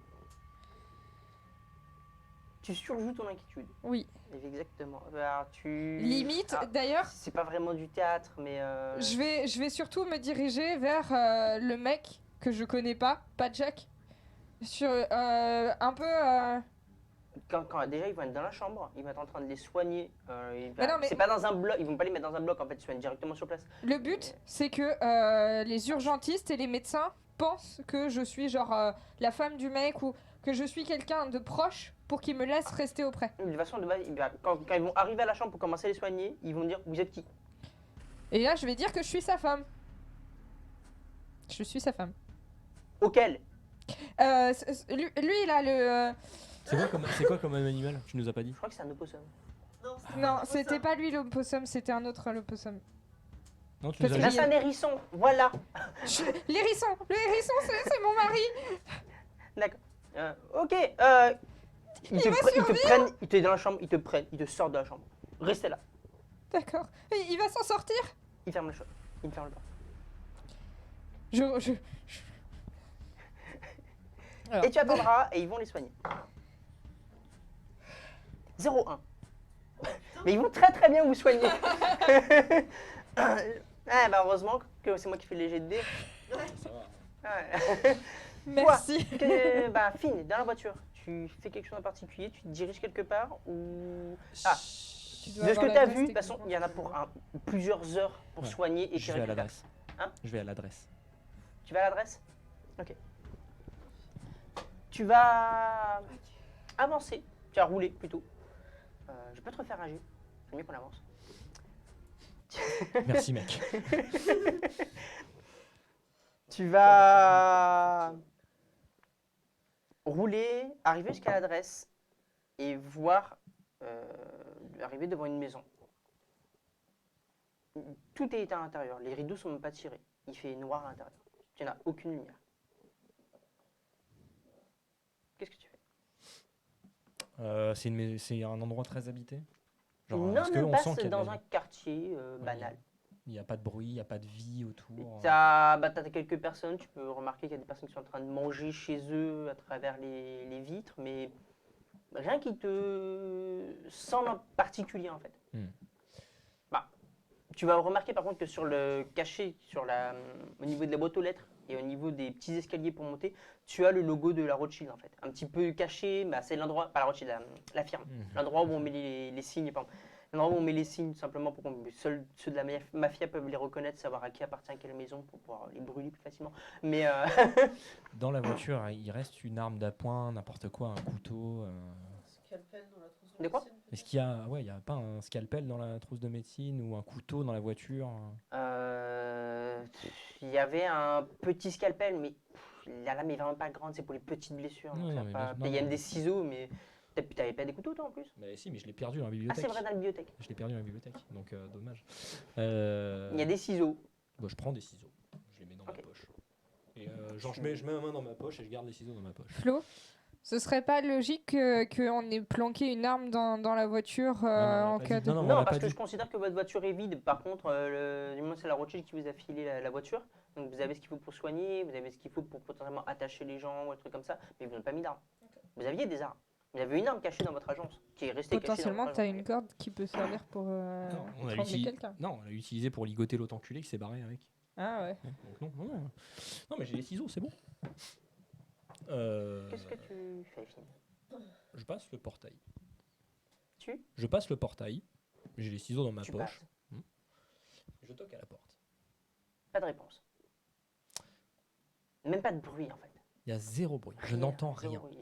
[SPEAKER 1] Tu surjoues ton inquiétude.
[SPEAKER 3] Oui.
[SPEAKER 1] Exactement. Alors, tu...
[SPEAKER 3] Limite,
[SPEAKER 1] Ah,
[SPEAKER 3] d'ailleurs,
[SPEAKER 1] c'est pas vraiment du théâtre, mais...
[SPEAKER 3] je vais surtout me diriger vers le mec que je connais pas Jack. Sur un peu.
[SPEAKER 1] Déjà, ils vont être dans la chambre, ils vont être en train de les soigner.
[SPEAKER 3] Mais non, mais-
[SPEAKER 1] C'est pas dans un bloc, ils vont pas les mettre dans un bloc, en fait, ils soignent directement sur place.
[SPEAKER 3] Le but, c'est que les urgentistes et les médecins pensent que je suis genre la femme du mec ou que je suis quelqu'un de proche pour qu'ils me laissent rester auprès.
[SPEAKER 1] De toute façon, de base, quand ils vont arriver à la chambre pour commencer à les soigner, ils vont dire, vous êtes qui?
[SPEAKER 3] Et là, je vais dire que je suis sa femme. Je suis sa femme.
[SPEAKER 1] Auquel?
[SPEAKER 3] Lui, il a le.
[SPEAKER 2] C'est quoi comme animal? Tu nous as pas dit.
[SPEAKER 1] Je crois que c'est un opossum.
[SPEAKER 5] Non, c'est
[SPEAKER 3] Non,
[SPEAKER 5] pas
[SPEAKER 3] c'était
[SPEAKER 5] ça.
[SPEAKER 3] pas lui l'opossum, c'était un autre l'opossum.
[SPEAKER 2] Non, tu nous as
[SPEAKER 3] Parce
[SPEAKER 1] Là,
[SPEAKER 2] dit.
[SPEAKER 1] c'est un hérisson, voilà.
[SPEAKER 3] L'hérisson. Le hérisson, c'est mon mari.
[SPEAKER 1] D'accord. Ok, ils te prennent, ils te dans la chambre, ils te prennent, ils te sortent de la chambre. Restez là.
[SPEAKER 3] D'accord. Il va s'en sortir.
[SPEAKER 1] Ils ferment le choc. Ils me ferment le porte.
[SPEAKER 3] Je... Alors.
[SPEAKER 1] Et tu attendras et ils vont les soigner. 0-1. Mais ils vont très très bien vous soigner. Ah, bah heureusement que c'est moi qui fais les jets de dés.
[SPEAKER 2] Ça va.
[SPEAKER 1] Ouais.
[SPEAKER 3] Merci.
[SPEAKER 1] Bah, Finn, dans la voiture, tu fais quelque chose en particulier, tu te diriges quelque part ou... Ah,
[SPEAKER 3] Tu dois
[SPEAKER 1] de ce
[SPEAKER 3] avoir
[SPEAKER 1] que tu as
[SPEAKER 3] l'adresse
[SPEAKER 1] vu, de toute façon,
[SPEAKER 3] techniquement.
[SPEAKER 1] il y en a pour plusieurs heures pour
[SPEAKER 2] Ouais.
[SPEAKER 1] soigner et
[SPEAKER 2] Je
[SPEAKER 1] tu
[SPEAKER 2] vais à
[SPEAKER 1] récupères.
[SPEAKER 2] l'adresse.
[SPEAKER 1] Hein?
[SPEAKER 2] Je vais à l'adresse.
[SPEAKER 1] Tu vas à l'adresse? Ok. Tu vas avancer, tu vas rouler plutôt. Je peux te refaire un jet, c'est mieux qu'on avance.
[SPEAKER 2] Merci, mec.
[SPEAKER 1] Tu vas rouler, arriver jusqu'à l'adresse et voir arriver devant une maison. Tout est éteint à l'intérieur, les rideaux sont même pas tirés. Il fait noir à l'intérieur. Tu n'as aucune lumière. Qu'est-ce que tu fais?
[SPEAKER 2] C'est un endroit très habité. Genre,
[SPEAKER 1] Non,
[SPEAKER 2] est-ce
[SPEAKER 1] même
[SPEAKER 2] qu'on
[SPEAKER 1] pas,
[SPEAKER 2] sent qu'il y
[SPEAKER 1] c'est
[SPEAKER 2] a de
[SPEAKER 1] dans
[SPEAKER 2] la
[SPEAKER 1] un
[SPEAKER 2] vie?
[SPEAKER 1] quartier banal.
[SPEAKER 2] Il n'y a pas de bruit, il n'y a pas de vie autour.
[SPEAKER 1] T'as quelques personnes, tu peux remarquer qu'il y a des personnes qui sont en train de manger chez eux à travers les vitres, mais rien qui te semble particulier en fait. Bah, tu vas remarquer par contre que sur le cachet, au niveau de la boîte aux lettres et au niveau des petits escaliers pour monter, tu as le logo de la Rothschild en fait. Un petit peu caché, bah, c'est l'endroit, pas la Rothschild, la firme. L'endroit où on met les signes, pardon. L'endroit où on met les signes simplement pour que seuls ceux de la mafia peuvent les reconnaître, savoir à qui appartient quelle maison pour pouvoir les brûler plus facilement. Mais
[SPEAKER 2] Dans la voiture, il reste une arme d'appoint, n'importe quoi, un couteau.
[SPEAKER 5] Scalpel dans la trousse
[SPEAKER 1] De quoi
[SPEAKER 5] médecine, peut-être.
[SPEAKER 2] Est-ce qu'il y a, ouais, il y a pas un scalpel dans la trousse de médecine ou un couteau dans la voiture?
[SPEAKER 1] il y avait un petit scalpel, mais la lame est vraiment pas grande, c'est pour les petites blessures. donc
[SPEAKER 2] Non,
[SPEAKER 1] ça
[SPEAKER 2] non,
[SPEAKER 1] va
[SPEAKER 2] mais
[SPEAKER 1] pas-
[SPEAKER 2] non,
[SPEAKER 1] Il y a même
[SPEAKER 2] non.
[SPEAKER 1] des ciseaux, mais t'avais pas des couteaux toi en plus?
[SPEAKER 2] Mais si, mais je l'ai perdu dans la
[SPEAKER 1] Ah,
[SPEAKER 2] bibliothèque.
[SPEAKER 1] c'est vrai, dans la bibliothèque.
[SPEAKER 2] Je l'ai perdu dans la bibliothèque, donc dommage.
[SPEAKER 1] Il y a des ciseaux.
[SPEAKER 2] Bon, je prends des ciseaux, je les mets dans
[SPEAKER 1] Ok.
[SPEAKER 2] ma poche. Et genre, je mets ma main dans ma poche et je garde les ciseaux dans ma poche.
[SPEAKER 3] Flo, ce serait pas logique qu'on ait planqué une arme dans la voiture
[SPEAKER 2] on l'a
[SPEAKER 3] en
[SPEAKER 2] pas
[SPEAKER 3] cas
[SPEAKER 2] dit.
[SPEAKER 3] de...
[SPEAKER 2] Non, on
[SPEAKER 1] Non,
[SPEAKER 2] l'a
[SPEAKER 1] parce
[SPEAKER 2] pas
[SPEAKER 1] que
[SPEAKER 2] dit.
[SPEAKER 1] je considère que votre voiture est vide. Par contre, du moins, c'est la Rothschild qui vous a filé la voiture. Donc, vous avez ce qu'il faut pour soigner, vous avez ce qu'il faut pour potentiellement attacher les gens ou des trucs comme ça. Mais vous n'avez pas mis d'armes. Vous aviez des armes. Vous avez une arme cachée dans votre agence qui est restée cachée dans
[SPEAKER 3] Potentiellement,
[SPEAKER 1] votre
[SPEAKER 3] t'as
[SPEAKER 1] agence.
[SPEAKER 3] une corde qui peut servir pour
[SPEAKER 2] Non, on a
[SPEAKER 3] étrangler
[SPEAKER 2] utilisé...
[SPEAKER 3] quelqu'un.
[SPEAKER 2] non, on l'a utilisé pour ligoter l'autre enculé qui s'est barré avec.
[SPEAKER 3] Ah ouais.
[SPEAKER 2] Donc non, non, non. Non, mais j'ai les ciseaux, c'est bon.
[SPEAKER 1] Qu'est-ce que tu fais, Finn?
[SPEAKER 2] Je passe le portail.
[SPEAKER 1] Tu
[SPEAKER 2] Je passe le portail. J'ai les ciseaux dans ma
[SPEAKER 1] Tu
[SPEAKER 2] poche.
[SPEAKER 1] passes.
[SPEAKER 2] Je toque à la porte.
[SPEAKER 1] Pas de réponse. Même pas de bruit en fait.
[SPEAKER 2] Il y a zéro bruit. Je n'entends
[SPEAKER 1] Zéro
[SPEAKER 2] rien.
[SPEAKER 1] bruit.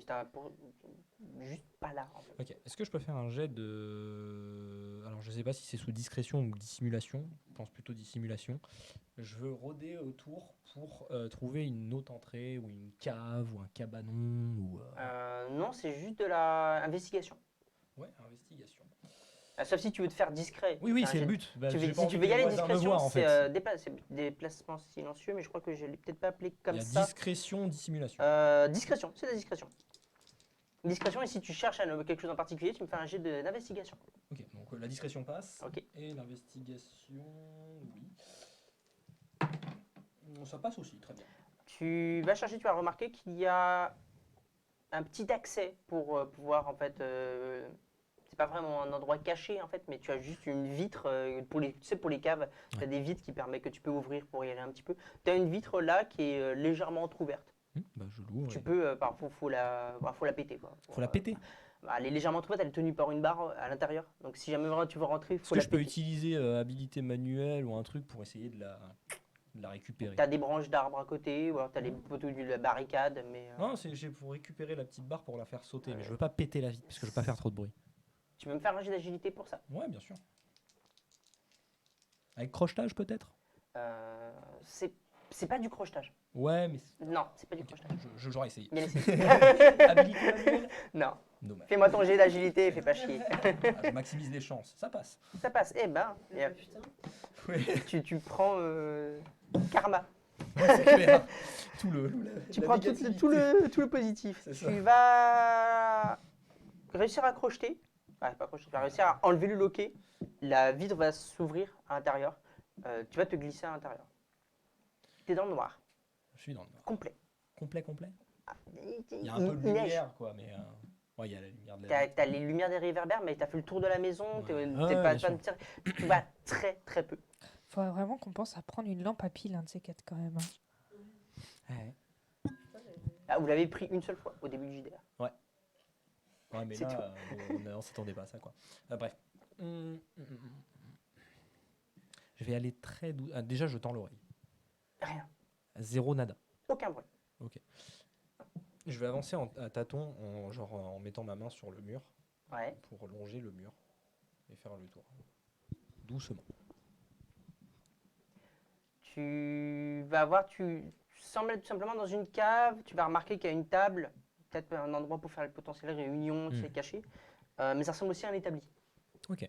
[SPEAKER 1] Juste pas là en fait.
[SPEAKER 2] Ok. Est-ce que je peux faire un jet de... Alors je sais pas si c'est sous discrétion ou dissimulation. Je pense plutôt dissimulation. Je veux rôder autour pour trouver une autre entrée ou une cave ou un cabanon ou...
[SPEAKER 1] Non, c'est juste de la investigation.
[SPEAKER 2] Ouais, investigation.
[SPEAKER 1] Sauf si tu veux te faire discret.
[SPEAKER 2] Oui,
[SPEAKER 1] Enfin,
[SPEAKER 2] c'est le
[SPEAKER 1] j'ai-
[SPEAKER 2] but. Bah,
[SPEAKER 1] Tu
[SPEAKER 2] j'ai
[SPEAKER 1] veux-
[SPEAKER 2] pas
[SPEAKER 1] si tu
[SPEAKER 2] envie
[SPEAKER 1] veux y
[SPEAKER 2] que
[SPEAKER 1] aller
[SPEAKER 2] les voisins me
[SPEAKER 1] discrétion,
[SPEAKER 2] voient, en
[SPEAKER 1] c'est
[SPEAKER 2] fait.
[SPEAKER 1] c'est déplacement silencieux, mais je crois que je l'ai peut-être pas appelé comme
[SPEAKER 2] Il y a
[SPEAKER 1] ça.
[SPEAKER 2] discrétion, dissimulation.
[SPEAKER 1] Discrétion, c'est de la discrétion. Discrétion, et si tu cherches quelque chose en particulier, tu me fais un jet d'investigation.
[SPEAKER 2] Ok, donc la discrétion passe.
[SPEAKER 1] Ok.
[SPEAKER 2] Et l'investigation, oui. Ça passe aussi, très bien.
[SPEAKER 1] Tu vas chercher, tu vas remarquer qu'il y a un petit accès pour pouvoir en fait. C'est pas vraiment un endroit caché en fait, mais tu as juste une vitre pour les, tu sais, pour les caves. Tu as des vitres qui permettent que tu peux ouvrir pour y aller un petit peu. Tu as une vitre là qui est légèrement entrouverte.
[SPEAKER 2] Bah, je l'ouvre.
[SPEAKER 1] Tu peux, parfois, faut la péter quoi.
[SPEAKER 2] Faut la péter.
[SPEAKER 1] Elle est légèrement entrouverte, elle est tenue par une barre à l'intérieur. Donc si jamais vraiment tu veux rentrer, il
[SPEAKER 2] Est-ce
[SPEAKER 1] faut
[SPEAKER 2] que
[SPEAKER 1] la
[SPEAKER 2] je peux
[SPEAKER 1] péter.
[SPEAKER 2] utiliser habilité manuelle ou un truc pour essayer de la récupérer?
[SPEAKER 1] Tu as des branches d'arbres à côté, ou alors tu as les poteaux de la barricade, mais
[SPEAKER 2] Non, j'ai pour récupérer la petite barre pour la faire sauter, mais je veux pas péter la vitre parce que je veux pas faire trop de bruit.
[SPEAKER 1] tu peux me faire un jet d'agilité pour ça.
[SPEAKER 2] Ouais, bien sûr. Avec crochetage peut-être?
[SPEAKER 1] C'est pas du crochetage.
[SPEAKER 2] Ouais, mais
[SPEAKER 1] Non, c'est pas du
[SPEAKER 2] ok,
[SPEAKER 1] crochetage.
[SPEAKER 2] j'aurais essayé.
[SPEAKER 1] Bien essayé.
[SPEAKER 2] Habilité manuelle?
[SPEAKER 1] Non,
[SPEAKER 2] Dommage.
[SPEAKER 1] fais-moi ton jet d'agilité, fais pas chier.
[SPEAKER 2] Je maximise les chances, ça passe.
[SPEAKER 1] Ça passe. Eh ben,
[SPEAKER 5] Putain.
[SPEAKER 1] tu prends karma.
[SPEAKER 2] C'est clair. Tout le.
[SPEAKER 1] Tu
[SPEAKER 2] la
[SPEAKER 1] prends
[SPEAKER 2] négativité.
[SPEAKER 1] tout le positif.
[SPEAKER 2] C'est ça.
[SPEAKER 1] Tu vas réussir à crocheter. Pas crocheter, tu vas réussir à enlever le loquet. La vitre va s'ouvrir à l'intérieur. Tu vas te glisser à l'intérieur. Tu es dans le noir,
[SPEAKER 2] Je suis dans le noir.
[SPEAKER 1] complet.
[SPEAKER 2] Complet.
[SPEAKER 1] Ah,
[SPEAKER 2] Il y a un peu de
[SPEAKER 1] il neige.
[SPEAKER 2] lumière, quoi, mais. Ouais, il y a la lumière de la
[SPEAKER 1] T'as
[SPEAKER 2] ville.
[SPEAKER 1] as les lumières des réverbères, mais t'as fait le tour de la maison, t'es
[SPEAKER 2] Ouais.
[SPEAKER 1] t'es
[SPEAKER 2] Ouais,
[SPEAKER 1] pas,
[SPEAKER 2] bien sûr.
[SPEAKER 1] tu vas très très peu.
[SPEAKER 3] Faudrait vraiment qu'on pense à prendre une lampe à pile, un de ces quatre quand même. Hein.
[SPEAKER 2] Ouais.
[SPEAKER 1] Ah, vous l'avez pris une seule fois au début du JDR.
[SPEAKER 2] Ouais, mais
[SPEAKER 1] C'est
[SPEAKER 2] là, on s'attendait pas à ça, quoi. Bref. Je vais aller très doux. Déjà, je tends l'oreille.
[SPEAKER 1] Rien,
[SPEAKER 2] Zéro nada.
[SPEAKER 1] aucun bruit.
[SPEAKER 2] Je vais avancer à tâtons, en mettant ma main sur le mur
[SPEAKER 1] Ouais.
[SPEAKER 2] pour longer le mur et faire le tour. Doucement.
[SPEAKER 1] Tu vas voir, tu sembles être tout simplement dans une cave, tu vas remarquer qu'il y a une table, peut-être un endroit pour faire les potentielles réunions, tu sais, caché. Mais ça ressemble aussi à un établi.
[SPEAKER 2] Ok.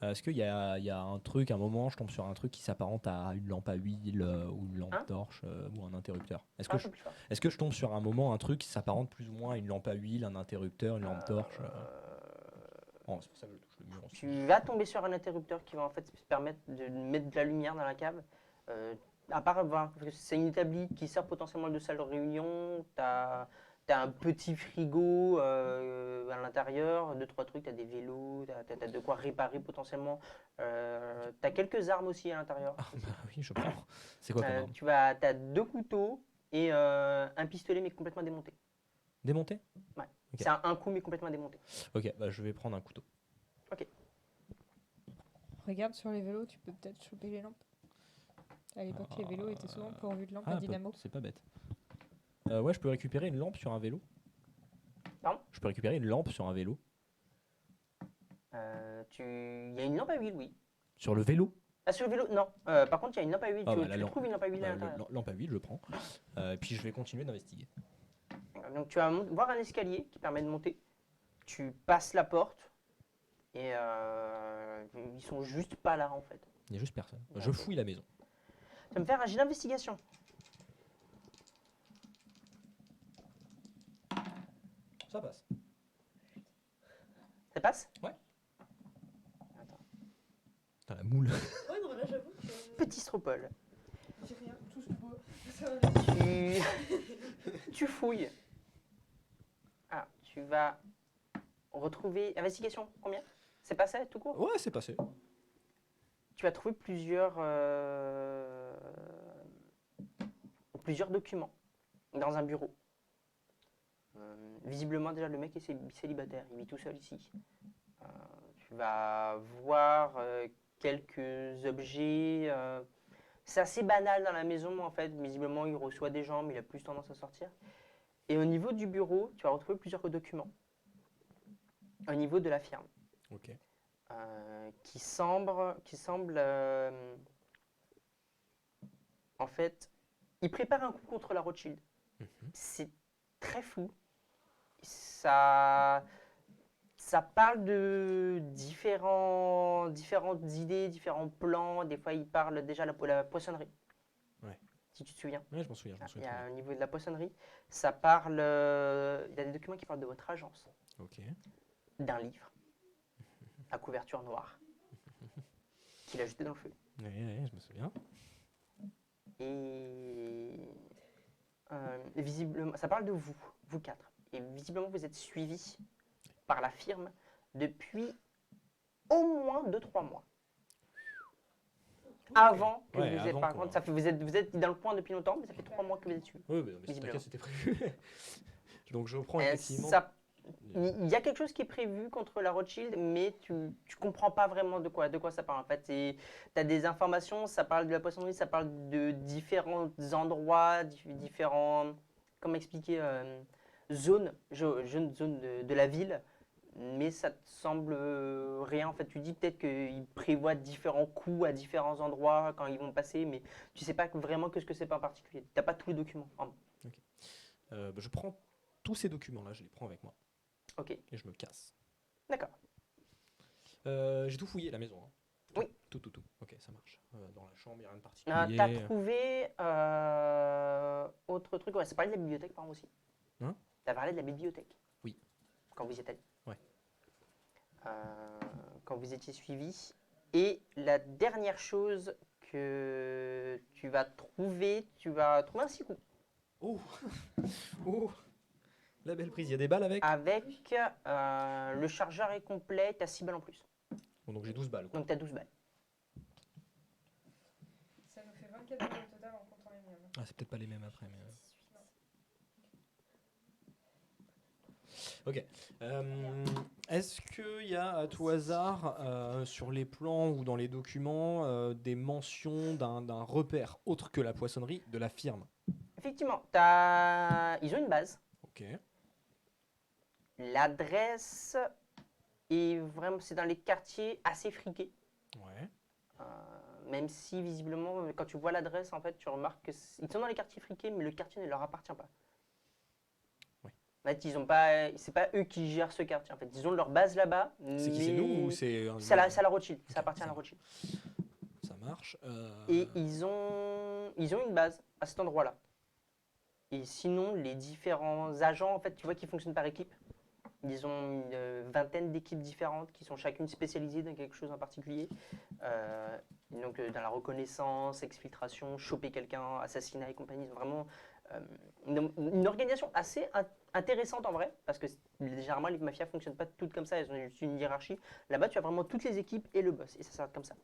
[SPEAKER 2] Est-ce qu'il y a un truc, un moment, je tombe sur un truc qui s'apparente à une lampe à huile ou une lampe
[SPEAKER 1] Hein
[SPEAKER 2] torche ou un interrupteur? Est-ce
[SPEAKER 1] Un
[SPEAKER 2] que, je,
[SPEAKER 1] peu plus fort.
[SPEAKER 2] est-ce que je tombe sur un moment, un truc qui s'apparente plus ou moins à une lampe à huile, un interrupteur, une lampe torche Oh, c'est pour ça que je touche le mur aussi.
[SPEAKER 1] Tu vas tomber sur un interrupteur qui va en fait te permettre de mettre de la lumière dans la cave. À part voir que c'est une établi qui sert potentiellement de salle de réunion, t'as un petit frigo à l'intérieur, deux trois trucs, t'as des vélos, t'as de quoi réparer potentiellement. T'as quelques armes aussi à l'intérieur.
[SPEAKER 2] Ah, bah oui, je prends. C'est quoi comme arme?
[SPEAKER 1] T'as deux couteaux et un pistolet mais complètement démonté.
[SPEAKER 2] Démonté?
[SPEAKER 1] Ouais.
[SPEAKER 2] Ok.
[SPEAKER 1] C'est un coup mais complètement démonté.
[SPEAKER 2] Ok, bah je vais prendre un couteau.
[SPEAKER 3] Regarde sur les vélos, tu peux peut-être choper les lampes. À l'époque, les vélos étaient souvent pourvus de lampes à dynamo.
[SPEAKER 2] C'est pas bête. Ouais, je peux récupérer une lampe sur un vélo.
[SPEAKER 1] Pardon?
[SPEAKER 2] Je peux récupérer une lampe sur un vélo.
[SPEAKER 1] Il y a une lampe à huile, oui.
[SPEAKER 2] Sur le vélo?
[SPEAKER 1] Ah, sur le vélo, non. Par contre, il y a une lampe à huile.
[SPEAKER 2] Ah,
[SPEAKER 1] tu
[SPEAKER 2] bah, la lampe.
[SPEAKER 1] trouves une lampe à huile à
[SPEAKER 2] Bah,
[SPEAKER 1] l'intérieur.
[SPEAKER 2] lampe à huile, je prends. Puis je vais continuer d'investiguer.
[SPEAKER 1] Donc tu vas voir un escalier qui permet de monter. Tu passes la porte et ils sont juste pas là en fait.
[SPEAKER 2] Il n'y a juste personne. Je fouille la maison.
[SPEAKER 1] Tu vas me faire un jet d'investigation.
[SPEAKER 2] Ça passe.
[SPEAKER 1] Ça passe?
[SPEAKER 2] Putain, la moule.
[SPEAKER 5] Ouais, non, mais là, j'avoue que.
[SPEAKER 1] Petit stropole.
[SPEAKER 5] J'ai rien, touche du bois. Ça va aller.
[SPEAKER 1] Tu fouilles. Ah, tu vas retrouver. Investigation, combien? C'est pas ça tout court?
[SPEAKER 2] Ouais, c'est passé.
[SPEAKER 1] Tu vas trouver plusieurs documents dans un bureau. Visiblement, déjà, le mec est célibataire, il vit tout seul ici. Euh, Tu vas voir quelques objets. C'est assez banal dans la maison, en fait. Visiblement, il reçoit des gens, mais il a plus tendance à sortir. Et au niveau du bureau, tu vas retrouver plusieurs documents. Au niveau de la firme.
[SPEAKER 2] Ok.
[SPEAKER 1] Qui semble en fait, il prépare un coup contre la Rothschild.
[SPEAKER 2] Mhm.
[SPEAKER 1] C'est très flou. Ça parle de différentes idées, différents plans. Des fois, il parle déjà de la poissonnerie.
[SPEAKER 2] Ouais.
[SPEAKER 1] Si tu te souviens.
[SPEAKER 2] Ouais, je m'en souviens.
[SPEAKER 1] Il y
[SPEAKER 2] très
[SPEAKER 1] a
[SPEAKER 2] bien.
[SPEAKER 1] au niveau de la poissonnerie, ça parle. Il y a des documents qui parlent de votre agence,
[SPEAKER 2] Ok.
[SPEAKER 1] d'un livre à couverture noire qu'il a jeté dans le feu.
[SPEAKER 2] Ouais, je me souviens.
[SPEAKER 1] Et visiblement, ça parle de vous, vous quatre. Et visiblement, vous êtes suivis par la firme depuis au moins 2-3 mois. Avant que
[SPEAKER 2] Ouais,
[SPEAKER 1] vous ayez,
[SPEAKER 2] avant
[SPEAKER 1] par
[SPEAKER 2] qu'on-
[SPEAKER 1] contre, vous êtes dans le coin depuis longtemps, mais ça fait 3 mois que vous êtes suivis.
[SPEAKER 2] Oui, mais c'est
[SPEAKER 1] Visiblement.
[SPEAKER 2] t'inquiète, c'était prévu. Donc je reprends
[SPEAKER 1] Euh,
[SPEAKER 2] effectivement.
[SPEAKER 1] Il y a quelque chose qui est prévu contre la Rothschild, mais tu comprends pas vraiment de quoi ça parle. En fait, tu as des informations, ça parle de la poissonnerie, ça parle de différents endroits, différents, comment expliquer, zones de la ville, mais ça te semble rien. En fait, tu dis peut-être qu'ils prévoient différents coups à différents endroits quand ils vont passer, mais tu sais pas vraiment que ce que c'est pas en particulier. Tu n'as pas tous les documents.
[SPEAKER 2] Je prends tous ces documents-là, je les prends avec moi
[SPEAKER 1] Ok,
[SPEAKER 2] et je me casse.
[SPEAKER 1] d'accord.
[SPEAKER 2] J'ai tout fouillé la maison. Hein.
[SPEAKER 1] Oui.
[SPEAKER 2] Tout. Ok, ça marche. Dans la chambre, il n'y a rien de
[SPEAKER 1] Tu
[SPEAKER 2] particulier.
[SPEAKER 1] as trouvé autre truc, ouais, ça parlait de la bibliothèque par exemple aussi.
[SPEAKER 2] Hein?
[SPEAKER 1] Tu as parlé de la bibliothèque.
[SPEAKER 2] Oui.
[SPEAKER 1] Quand vous y êtes allé.
[SPEAKER 2] Ouais.
[SPEAKER 1] Quand vous étiez suivi. Et la dernière chose que tu vas trouver un sirop
[SPEAKER 2] Oh Oh La belle prise, il y a des balles avec
[SPEAKER 1] avec le chargeur est complet, tu as 6 balles en plus.
[SPEAKER 2] Bon, donc j'ai 12 balles. Quoi.
[SPEAKER 1] Donc tu as 12 balles.
[SPEAKER 3] Ça nous fait 24 balles au total en comptant les miennes.
[SPEAKER 2] Ah, c'est peut-être pas les mêmes après. Mais... Ok. Est-ce qu'il y a à tout hasard sur les plans ou dans les documents des mentions d'un repère autre que la poissonnerie de la firme?
[SPEAKER 1] Effectivement, ils ont une base.
[SPEAKER 2] Ok.
[SPEAKER 1] L'adresse est vraiment, c'est dans les quartiers assez friqués.
[SPEAKER 2] Ouais.
[SPEAKER 1] Même si visiblement, quand tu vois l'adresse, en fait, tu remarques qu'ils sont dans les quartiers friqués, mais le quartier ne leur appartient pas.
[SPEAKER 2] Oui.
[SPEAKER 1] En fait, ils ont pas, c'est pas eux qui gèrent ce quartier. En fait, ils ont leur base là-bas.
[SPEAKER 2] C'est qui, c'est nous ou c'est
[SPEAKER 1] C'est à la Rothschild.
[SPEAKER 2] Ok,
[SPEAKER 1] Ça appartient à
[SPEAKER 2] ça
[SPEAKER 1] la
[SPEAKER 2] marche.
[SPEAKER 1] Rothschild.
[SPEAKER 2] Ça marche.
[SPEAKER 1] Et ils ont une base à cet endroit-là. Et sinon, les différents agents, en fait, tu vois qu'ils fonctionnent par équipe. Ils ont une vingtaine d'équipes différentes qui sont chacune spécialisées dans quelque chose en particulier. Donc dans la reconnaissance, exfiltration, choper quelqu'un, assassinat et compagnie. Ils ont vraiment une organisation assez intéressante en vrai, parce que généralement les mafias ne fonctionnent pas toutes comme ça, elles ont juste une hiérarchie. Là-bas, tu as vraiment toutes les équipes et le boss, et ça s'arrête comme ça.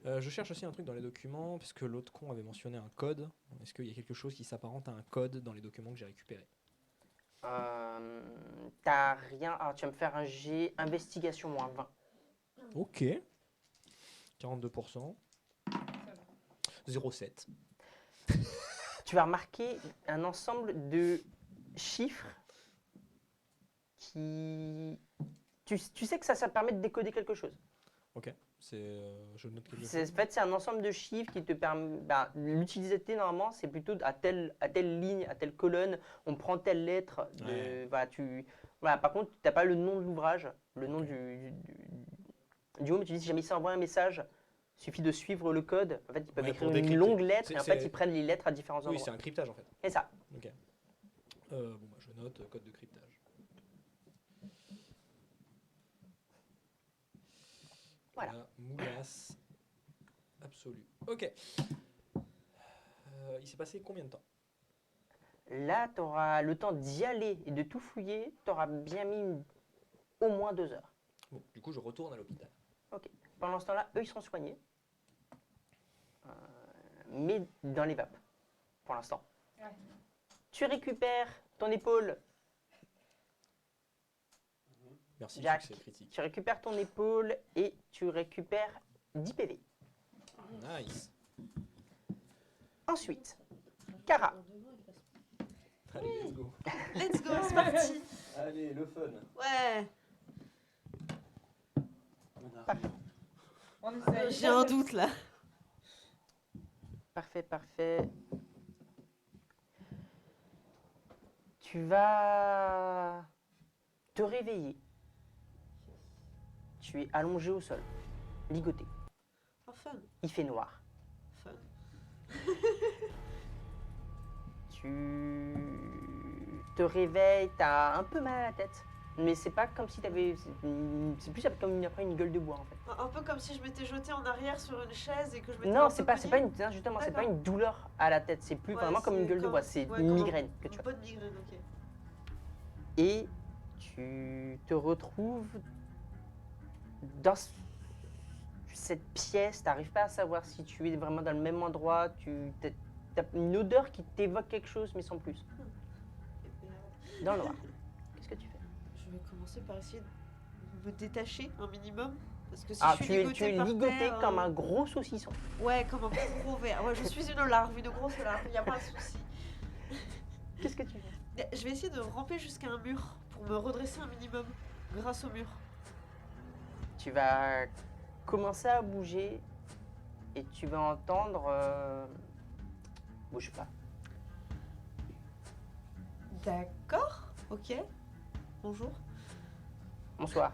[SPEAKER 2] je cherche aussi un truc dans les documents, parce que l'autre con avait mentionné un code. Est-ce qu'il y a quelque chose qui s'apparente à un code dans les documents que j'ai récupérés?
[SPEAKER 1] T'as rien. Alors, tu vas me faire un G investigation moins 20.
[SPEAKER 2] Ok. 42%. 0,7.
[SPEAKER 1] Tu vas remarquer un ensemble de chiffres qui. Tu sais que ça te permet de décoder quelque chose.
[SPEAKER 2] Ok. Je note quelque chose.
[SPEAKER 1] En fait, c'est un ensemble de chiffres qui te permet. L'utilité, normalement, c'est plutôt à telle ligne, à telle colonne, on prend telle lettre.
[SPEAKER 2] Ouais.
[SPEAKER 1] Voilà, par contre, tu n'as pas le nom de l'ouvrage, le nom
[SPEAKER 2] Ok.
[SPEAKER 1] du mot, mais tu dis si jamais ça envoie un message, il suffit de suivre le code. En fait, ils peuvent
[SPEAKER 2] Ouais,
[SPEAKER 1] écrire
[SPEAKER 2] pour
[SPEAKER 1] une
[SPEAKER 2] décrypter.
[SPEAKER 1] longue lettre et en fait,
[SPEAKER 2] C'est-
[SPEAKER 1] ils prennent les lettres à différents
[SPEAKER 2] Oui,
[SPEAKER 1] endroits.
[SPEAKER 2] c'est un cryptage en fait.
[SPEAKER 1] C'est ça.
[SPEAKER 2] Ok. Bon, bah, je note code de cryptage.
[SPEAKER 1] Voilà.
[SPEAKER 2] La moulasse absolue. Ok. Il s'est passé combien de temps?
[SPEAKER 1] Là, tu auras le temps d'y aller et de tout fouiller. Tu auras bien mis au moins 2 heures.
[SPEAKER 2] Bon, du coup, je retourne à l'hôpital.
[SPEAKER 1] Pendant ce temps-là, eux, ils sont soignés. Mais dans les vapes, pour l'instant.
[SPEAKER 3] Ouais.
[SPEAKER 1] Tu récupères ton épaule
[SPEAKER 2] Merci,
[SPEAKER 1] Jack.
[SPEAKER 2] succès critique.
[SPEAKER 1] Tu récupères ton épaule et tu récupères 10 PV.
[SPEAKER 2] Nice.
[SPEAKER 1] Ensuite, Kara.
[SPEAKER 2] Allez, let's go.
[SPEAKER 5] Let's go, c'est parti.
[SPEAKER 2] Allez, le fun.
[SPEAKER 5] Ouais.
[SPEAKER 3] On essaye.
[SPEAKER 5] J'ai un doute là.
[SPEAKER 1] Parfait, parfait. Tu vas te réveiller. Tu es allongé au sol, ligoté.
[SPEAKER 5] Oh, fun.
[SPEAKER 1] Il fait noir.
[SPEAKER 5] Fun.
[SPEAKER 1] Tu te réveilles, t'as un peu mal à la tête. Mais c'est pas comme si t'avais. C'est plus comme après une gueule de bois en fait.
[SPEAKER 5] Un peu comme si je m'étais jetée en arrière sur une chaise et que je m'étais.
[SPEAKER 1] Non,
[SPEAKER 5] un
[SPEAKER 1] c'est
[SPEAKER 5] peu
[SPEAKER 1] pas,
[SPEAKER 5] cognée.
[SPEAKER 1] non, justement, c'est pas
[SPEAKER 5] D'accord.
[SPEAKER 1] une douleur à la tête. C'est plus
[SPEAKER 5] Ouais,
[SPEAKER 1] vraiment comme une
[SPEAKER 5] c'est
[SPEAKER 1] gueule de
[SPEAKER 5] comme-
[SPEAKER 1] bois. C'est
[SPEAKER 5] ouais,
[SPEAKER 1] une
[SPEAKER 5] comme
[SPEAKER 1] migraine que tu
[SPEAKER 5] Une
[SPEAKER 1] as.
[SPEAKER 5] bonne migraine, ok.
[SPEAKER 1] Et tu te retrouves dans cette pièce. T'arrives pas à savoir si tu es vraiment dans le même endroit. T'as une odeur qui t'évoque quelque chose, mais sans plus.
[SPEAKER 5] Et merde.
[SPEAKER 1] Dans le noir. Qu'est-ce que tu fais?
[SPEAKER 5] Je vais commencer par essayer de me détacher un minimum. Parce que si
[SPEAKER 1] Ah,
[SPEAKER 5] je suis
[SPEAKER 1] tu es
[SPEAKER 5] ligotée par
[SPEAKER 1] ligoté
[SPEAKER 5] terre,
[SPEAKER 1] comme un gros saucisson.
[SPEAKER 5] Ouais, comme un gros ver. Ouais, je suis une larve, une grosse larve, y a pas de souci.
[SPEAKER 1] Qu'est-ce que tu fais?
[SPEAKER 5] Je vais essayer de ramper jusqu'à un mur pour me redresser un minimum grâce au mur.
[SPEAKER 1] Tu vas commencer à bouger et tu vas entendre. Bouge pas.
[SPEAKER 5] D'accord, ok. Bonjour.
[SPEAKER 1] Bonsoir.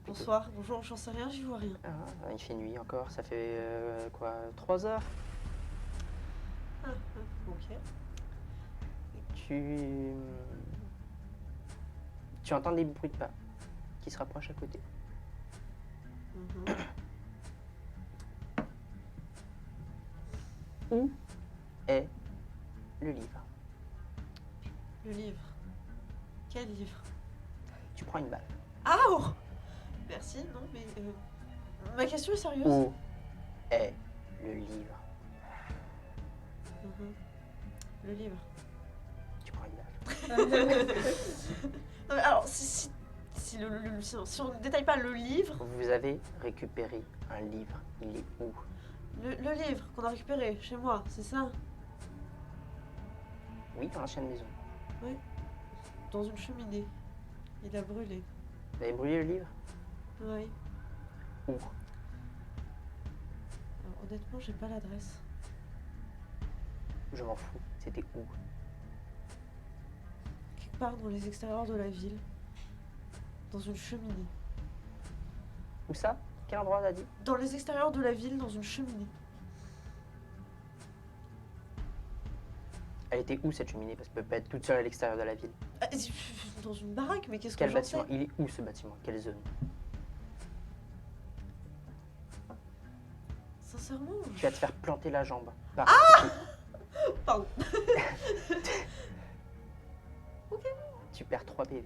[SPEAKER 5] Bonsoir, bonjour, j'en sais rien, j'y vois rien.
[SPEAKER 1] Ah, il fait nuit encore, ça fait quoi 3 heures.
[SPEAKER 5] Ok.
[SPEAKER 1] Tu entends des bruits de pas qui se rapprochent à côté.
[SPEAKER 5] Mhm.
[SPEAKER 1] Où est le livre?
[SPEAKER 5] Le livre. Quel livre?
[SPEAKER 1] Tu prends une balle.
[SPEAKER 5] Ah oh merci, non, mais. Ma question est sérieuse.
[SPEAKER 1] Où est le livre?
[SPEAKER 5] Mhm. Le livre.
[SPEAKER 1] Tu prends une balle.
[SPEAKER 5] Non, mais alors, si on ne détaille pas le livre,
[SPEAKER 1] Vous avez récupéré un livre. Il est où?
[SPEAKER 5] le livre qu'on a récupéré chez moi, c'est ça?
[SPEAKER 1] Oui, dans l'ancienne maison.
[SPEAKER 5] Dans une cheminée. Il a brûlé.
[SPEAKER 1] Vous avez brûlé le livre?
[SPEAKER 5] Oui.
[SPEAKER 1] Où?
[SPEAKER 5] Alors, honnêtement, j'ai pas l'adresse.
[SPEAKER 1] Je m'en fous. C'était où?
[SPEAKER 5] Quelque part dans les extérieurs de la ville. Dans une cheminée.
[SPEAKER 1] Où ça? Quel endroit t'as dit?
[SPEAKER 5] Dans les extérieurs de la ville, dans une cheminée.
[SPEAKER 1] Elle était où cette cheminée? Parce qu'elle peut pas être toute seule à l'extérieur de la ville.
[SPEAKER 5] Dans une baraque, mais qu'est-ce que
[SPEAKER 1] Quel
[SPEAKER 5] j'en sais?
[SPEAKER 1] bâtiment? Il est où ce bâtiment? Quelle zone?
[SPEAKER 5] Sincèrement,
[SPEAKER 1] Tu vas te faire planter la jambe.
[SPEAKER 5] Pardon.
[SPEAKER 1] Tu perds 3 PV.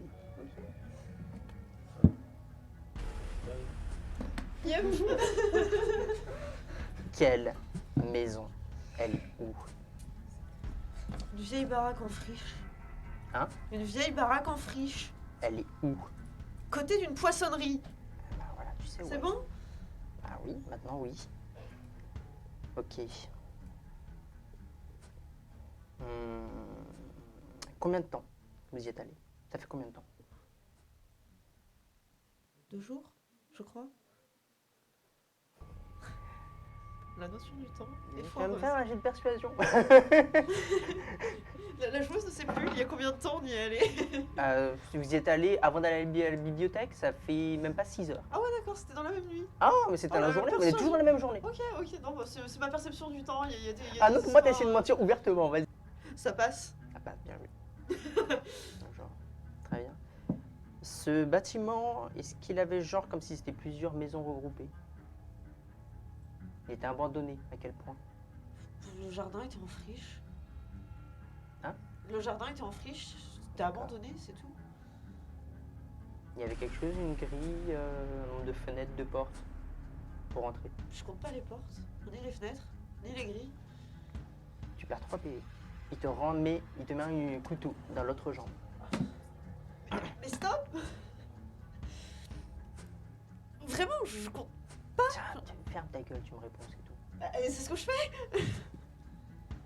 [SPEAKER 5] Yep.
[SPEAKER 1] Quelle maison? Elle est où?
[SPEAKER 5] Une vieille baraque en friche.
[SPEAKER 1] Hein?
[SPEAKER 5] Une vieille baraque en friche.
[SPEAKER 1] Elle est où?
[SPEAKER 5] Côté d'une poissonnerie.
[SPEAKER 1] Bah voilà, tu sais où.
[SPEAKER 5] C'est
[SPEAKER 1] elle
[SPEAKER 5] bon?
[SPEAKER 1] est. Ah oui, maintenant oui. Ok. Combien de temps vous y êtes allé? Ça fait combien de temps?
[SPEAKER 5] 2 jours, je crois. La notion du temps est
[SPEAKER 1] Tu vas me
[SPEAKER 5] foireuse.
[SPEAKER 1] faire un jet de persuasion.
[SPEAKER 5] La joueuse ne sait plus, il y a combien de temps on y est allé?
[SPEAKER 1] Si vous y êtes allé avant d'aller à la bibliothèque, ça fait même pas 6 heures.
[SPEAKER 5] Ah ouais, d'accord, c'était dans la même nuit.
[SPEAKER 1] Ah, mais c'était
[SPEAKER 5] Oh,
[SPEAKER 1] la
[SPEAKER 5] la
[SPEAKER 1] journée, on est
[SPEAKER 5] persuasion.
[SPEAKER 1] toujours dans la même journée.
[SPEAKER 5] Ok, non, bah, c'est ma perception du temps. Il y a des
[SPEAKER 1] Ah non, pour moi, t'as
[SPEAKER 5] histoires,
[SPEAKER 1] essayé de mentir ouvertement, vas-y.
[SPEAKER 5] Ça passe.
[SPEAKER 1] Ah bah, bien vu. Genre, très bien. Ce bâtiment, est-ce qu'il avait genre comme si c'était plusieurs maisons regroupées? Il était abandonné, à quel point?
[SPEAKER 5] Le jardin était en friche.
[SPEAKER 1] Hein?
[SPEAKER 5] Le jardin était en friche, c'était abandonné, c'est tout.
[SPEAKER 1] Il y avait quelque chose, une grille, un nombre de fenêtres, de portes pour entrer.
[SPEAKER 5] Je compte pas les portes, ni les fenêtres, ni les grilles.
[SPEAKER 1] Tu perds 3 PV. Il te met un couteau dans l'autre jambe.
[SPEAKER 5] Mais stop! Vraiment, je compte.
[SPEAKER 1] Tiens, ferme ta gueule, tu me réponds, c'est tout.
[SPEAKER 5] C'est ce que je fais.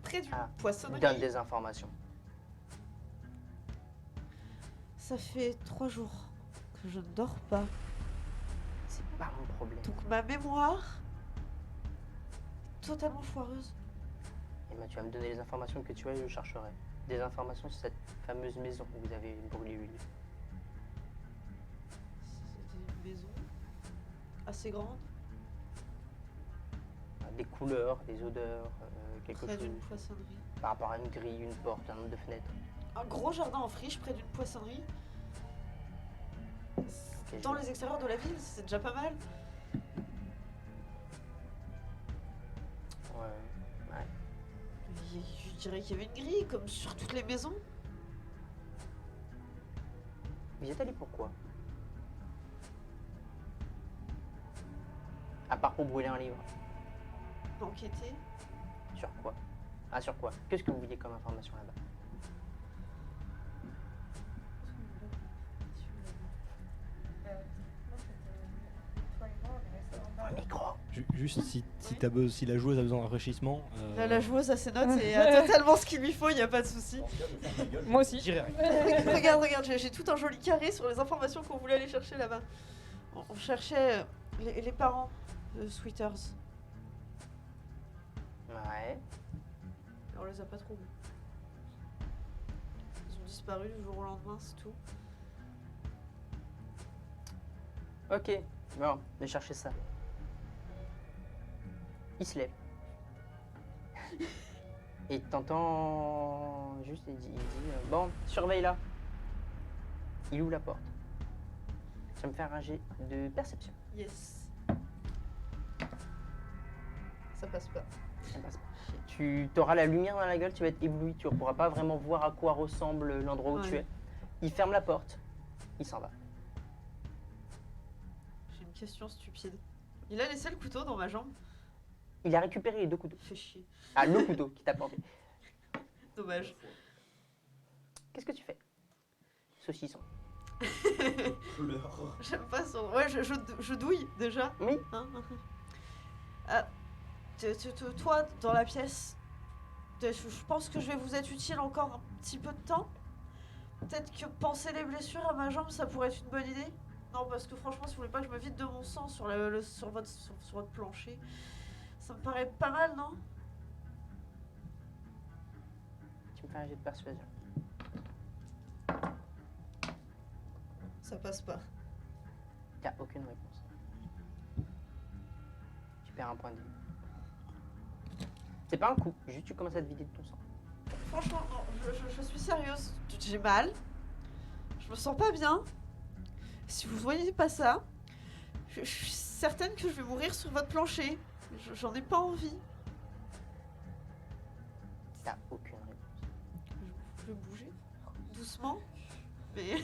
[SPEAKER 5] Près d'une
[SPEAKER 1] Ah,
[SPEAKER 5] poissonnerie.
[SPEAKER 1] Donne des informations.
[SPEAKER 5] Ça fait 3 jours que je ne dors pas.
[SPEAKER 1] C'est pas mon problème.
[SPEAKER 5] Donc ma mémoire est totalement foireuse.
[SPEAKER 1] Et ben, tu vas me donner les informations que tu as et je chercherai. Des informations sur cette fameuse maison où vous avez brûlé l'huile.
[SPEAKER 5] C'était une maison assez grande,
[SPEAKER 1] Des couleurs, des odeurs, quelque
[SPEAKER 5] près
[SPEAKER 1] chose
[SPEAKER 5] d'une poissonnerie.
[SPEAKER 1] par rapport à une grille, une porte, un nombre de fenêtres.
[SPEAKER 5] Un gros jardin en friche près d'une poissonnerie.
[SPEAKER 1] Ok,
[SPEAKER 5] Dans
[SPEAKER 1] je-
[SPEAKER 5] les extérieurs de la ville, c'est déjà pas mal.
[SPEAKER 1] Ouais.
[SPEAKER 5] Je dirais qu'il y avait une grille, comme sur toutes les maisons.
[SPEAKER 1] Vous y êtes allé pourquoi? À part pour brûler un livre.
[SPEAKER 5] Enquêter.
[SPEAKER 1] Sur quoi? Ah, sur quoi? Qu'est-ce que vous vouliez comme information là-bas? Un micro.
[SPEAKER 2] Juste si, si la joueuse a besoin de rafraîchissement.
[SPEAKER 5] Là, la joueuse a ses notes et a totalement ce qu'il lui faut, il n'y a pas de souci.
[SPEAKER 3] Moi aussi.
[SPEAKER 2] J'irai rien.
[SPEAKER 5] Regarde, j'ai tout un joli carré sur les informations qu'on voulait aller chercher là-bas. On cherchait les parents de Sweeters.
[SPEAKER 1] Ouais.
[SPEAKER 5] Et on les a pas trouvés. Ils ont disparu du jour au lendemain, c'est tout.
[SPEAKER 1] Ok. Bon, je vais chercher ça. Il se lève. Et t'entends juste, il dit bon, surveille là. Il ouvre la porte. Tu vas me faire un jet de perception.
[SPEAKER 5] Yes. Ça passe pas.
[SPEAKER 1] Ça passe pas. Tu auras la lumière dans la gueule, tu vas être ébloui, tu ne pourras pas vraiment voir à quoi ressemble l'endroit où tu
[SPEAKER 5] Ouais.
[SPEAKER 1] es. Il ferme la porte, il s'en va.
[SPEAKER 5] J'ai une question stupide. Il a laissé le couteau dans ma jambe.
[SPEAKER 1] Il a récupéré les 2 couteaux.
[SPEAKER 5] Fait chier.
[SPEAKER 1] Ah, le couteau qui t'a porté.
[SPEAKER 5] Dommage.
[SPEAKER 1] Qu'est-ce que tu fais? Saucisson.
[SPEAKER 5] J'aime pas son. Ouais, je douille déjà.
[SPEAKER 1] Oui.
[SPEAKER 5] Hein. Ah, toi, dans la pièce, je pense que je vais vous être utile encore un petit peu de temps. Peut-être que penser les blessures à ma jambe, ça pourrait être une bonne idée. Non, parce que franchement, si vous voulez pas que je me vide de mon sang sur, sur votre plancher, ça me paraît pas mal, non?
[SPEAKER 1] Tu me fais un jet de persuasion.
[SPEAKER 5] Ça passe pas.
[SPEAKER 1] T'as aucune réponse. Tu perds un point de vie. C'est pas un coup, juste tu commences à te vider de ton sang.
[SPEAKER 5] Franchement, non, je suis sérieuse. J'ai mal. Je me sens pas bien. Si vous voyez pas ça, je suis certaine que je vais mourir sur votre plancher. J'en ai pas envie.
[SPEAKER 1] T'as aucune réponse.
[SPEAKER 5] Je vais bouger doucement, mais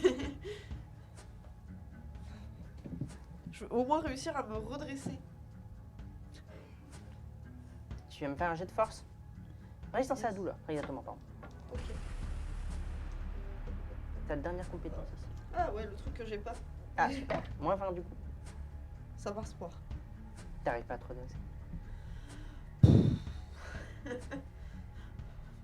[SPEAKER 5] je vais au moins réussir à me redresser.
[SPEAKER 1] Tu vas me faire un jet de force? Résistance à la douleur, exactement, pardon.
[SPEAKER 5] Ok.
[SPEAKER 1] Ta dernière compétence ici.
[SPEAKER 5] Ah ouais, le truc que j'ai pas.
[SPEAKER 1] Ah, super. Moins 20 du coup.
[SPEAKER 5] Ça va se voir.
[SPEAKER 1] T'arrives pas à te redresser.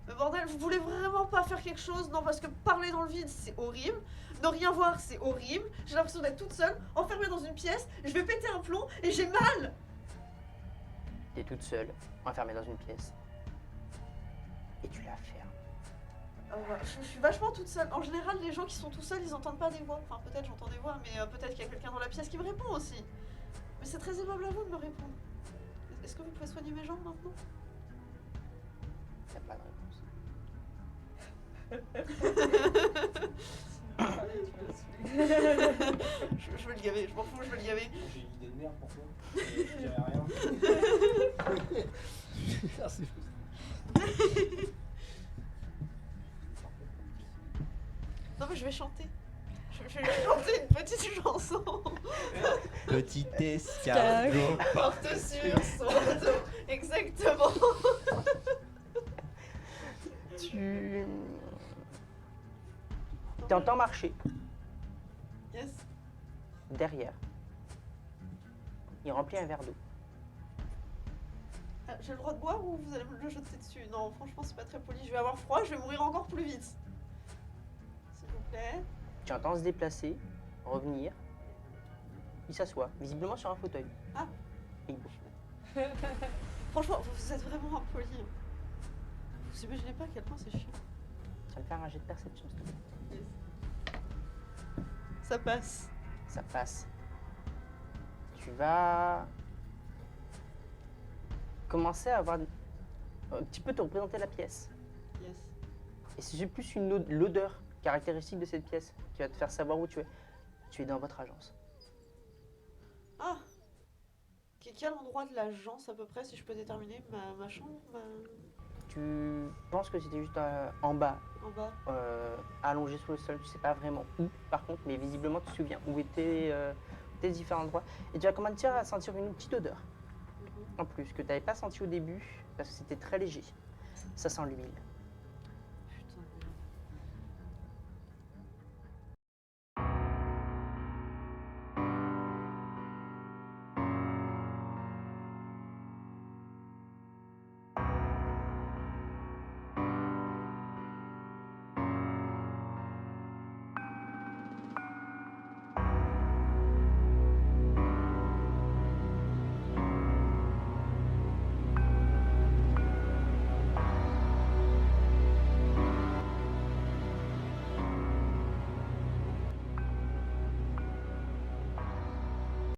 [SPEAKER 5] Mais bordel, vous voulez vraiment pas faire quelque chose? Non, parce que parler dans le vide, c'est horrible. Ne rien voir, c'est horrible. J'ai l'impression d'être toute seule, enfermée dans une pièce. Je vais péter un plomb et j'ai mal.
[SPEAKER 1] T'es toute seule, enfermée dans une pièce. Et tu la fermes.
[SPEAKER 5] Je suis vachement toute seule. En général, les gens qui sont tout seuls, ils entendent pas des voix. Enfin, peut-être j'entends des voix, mais peut-être qu'il y a quelqu'un dans la pièce qui me répond aussi. Mais c'est très aimable à vous de me répondre. Est-ce que vous pouvez soigner mes jambes maintenant?
[SPEAKER 1] T'as pas de réponse.
[SPEAKER 5] Je vais le gaver, je m'en fous, je vais le gaver.
[SPEAKER 2] J'ai une idée de merde pour toi. Je dirais rien. C'est fou.
[SPEAKER 5] Non, mais je vais chanter. Je vais lui chanter une petite chanson.
[SPEAKER 6] Petit escargot.
[SPEAKER 5] Porte sur son dos. Exactement.
[SPEAKER 1] Tu t'entends marcher
[SPEAKER 5] Yes.
[SPEAKER 1] derrière Il remplit un verre d'eau.
[SPEAKER 5] J'ai le droit de boire ou vous allez me le jeter dessus? Non, franchement, c'est pas très poli. Je vais avoir froid, je vais mourir encore plus vite. S'il vous plaît.
[SPEAKER 1] Tu entends se déplacer, revenir. Il s'assoit, visiblement sur un fauteuil.
[SPEAKER 5] Ah.
[SPEAKER 1] Et il boit.
[SPEAKER 5] Franchement, vous êtes vraiment impoli. Vous imaginez pas à quel point c'est chiant.
[SPEAKER 1] Tu vas me faire un jet de perception, s'il te plaît.
[SPEAKER 5] Ça passe.
[SPEAKER 1] Ça passe. Tu vas commencer à avoir un petit peu te représenter la pièce.
[SPEAKER 5] Yes.
[SPEAKER 1] Et c'est plus l'odeur caractéristique de cette pièce qui va te faire savoir où tu es. Tu es dans votre agence.
[SPEAKER 5] Ah. Quel endroit de l'agence à peu près, si je peux déterminer ma chambre
[SPEAKER 1] Tu penses que c'était juste en bas,
[SPEAKER 5] en bas?
[SPEAKER 1] allongé sur le sol. Tu sais pas vraiment où, par contre, mais visiblement tu te souviens où étaient tes différents endroits. Et tu vas commencer à sentir une petite odeur, en plus, que tu n'avais pas senti au début, parce que c'était très léger. Ça sent l'huile.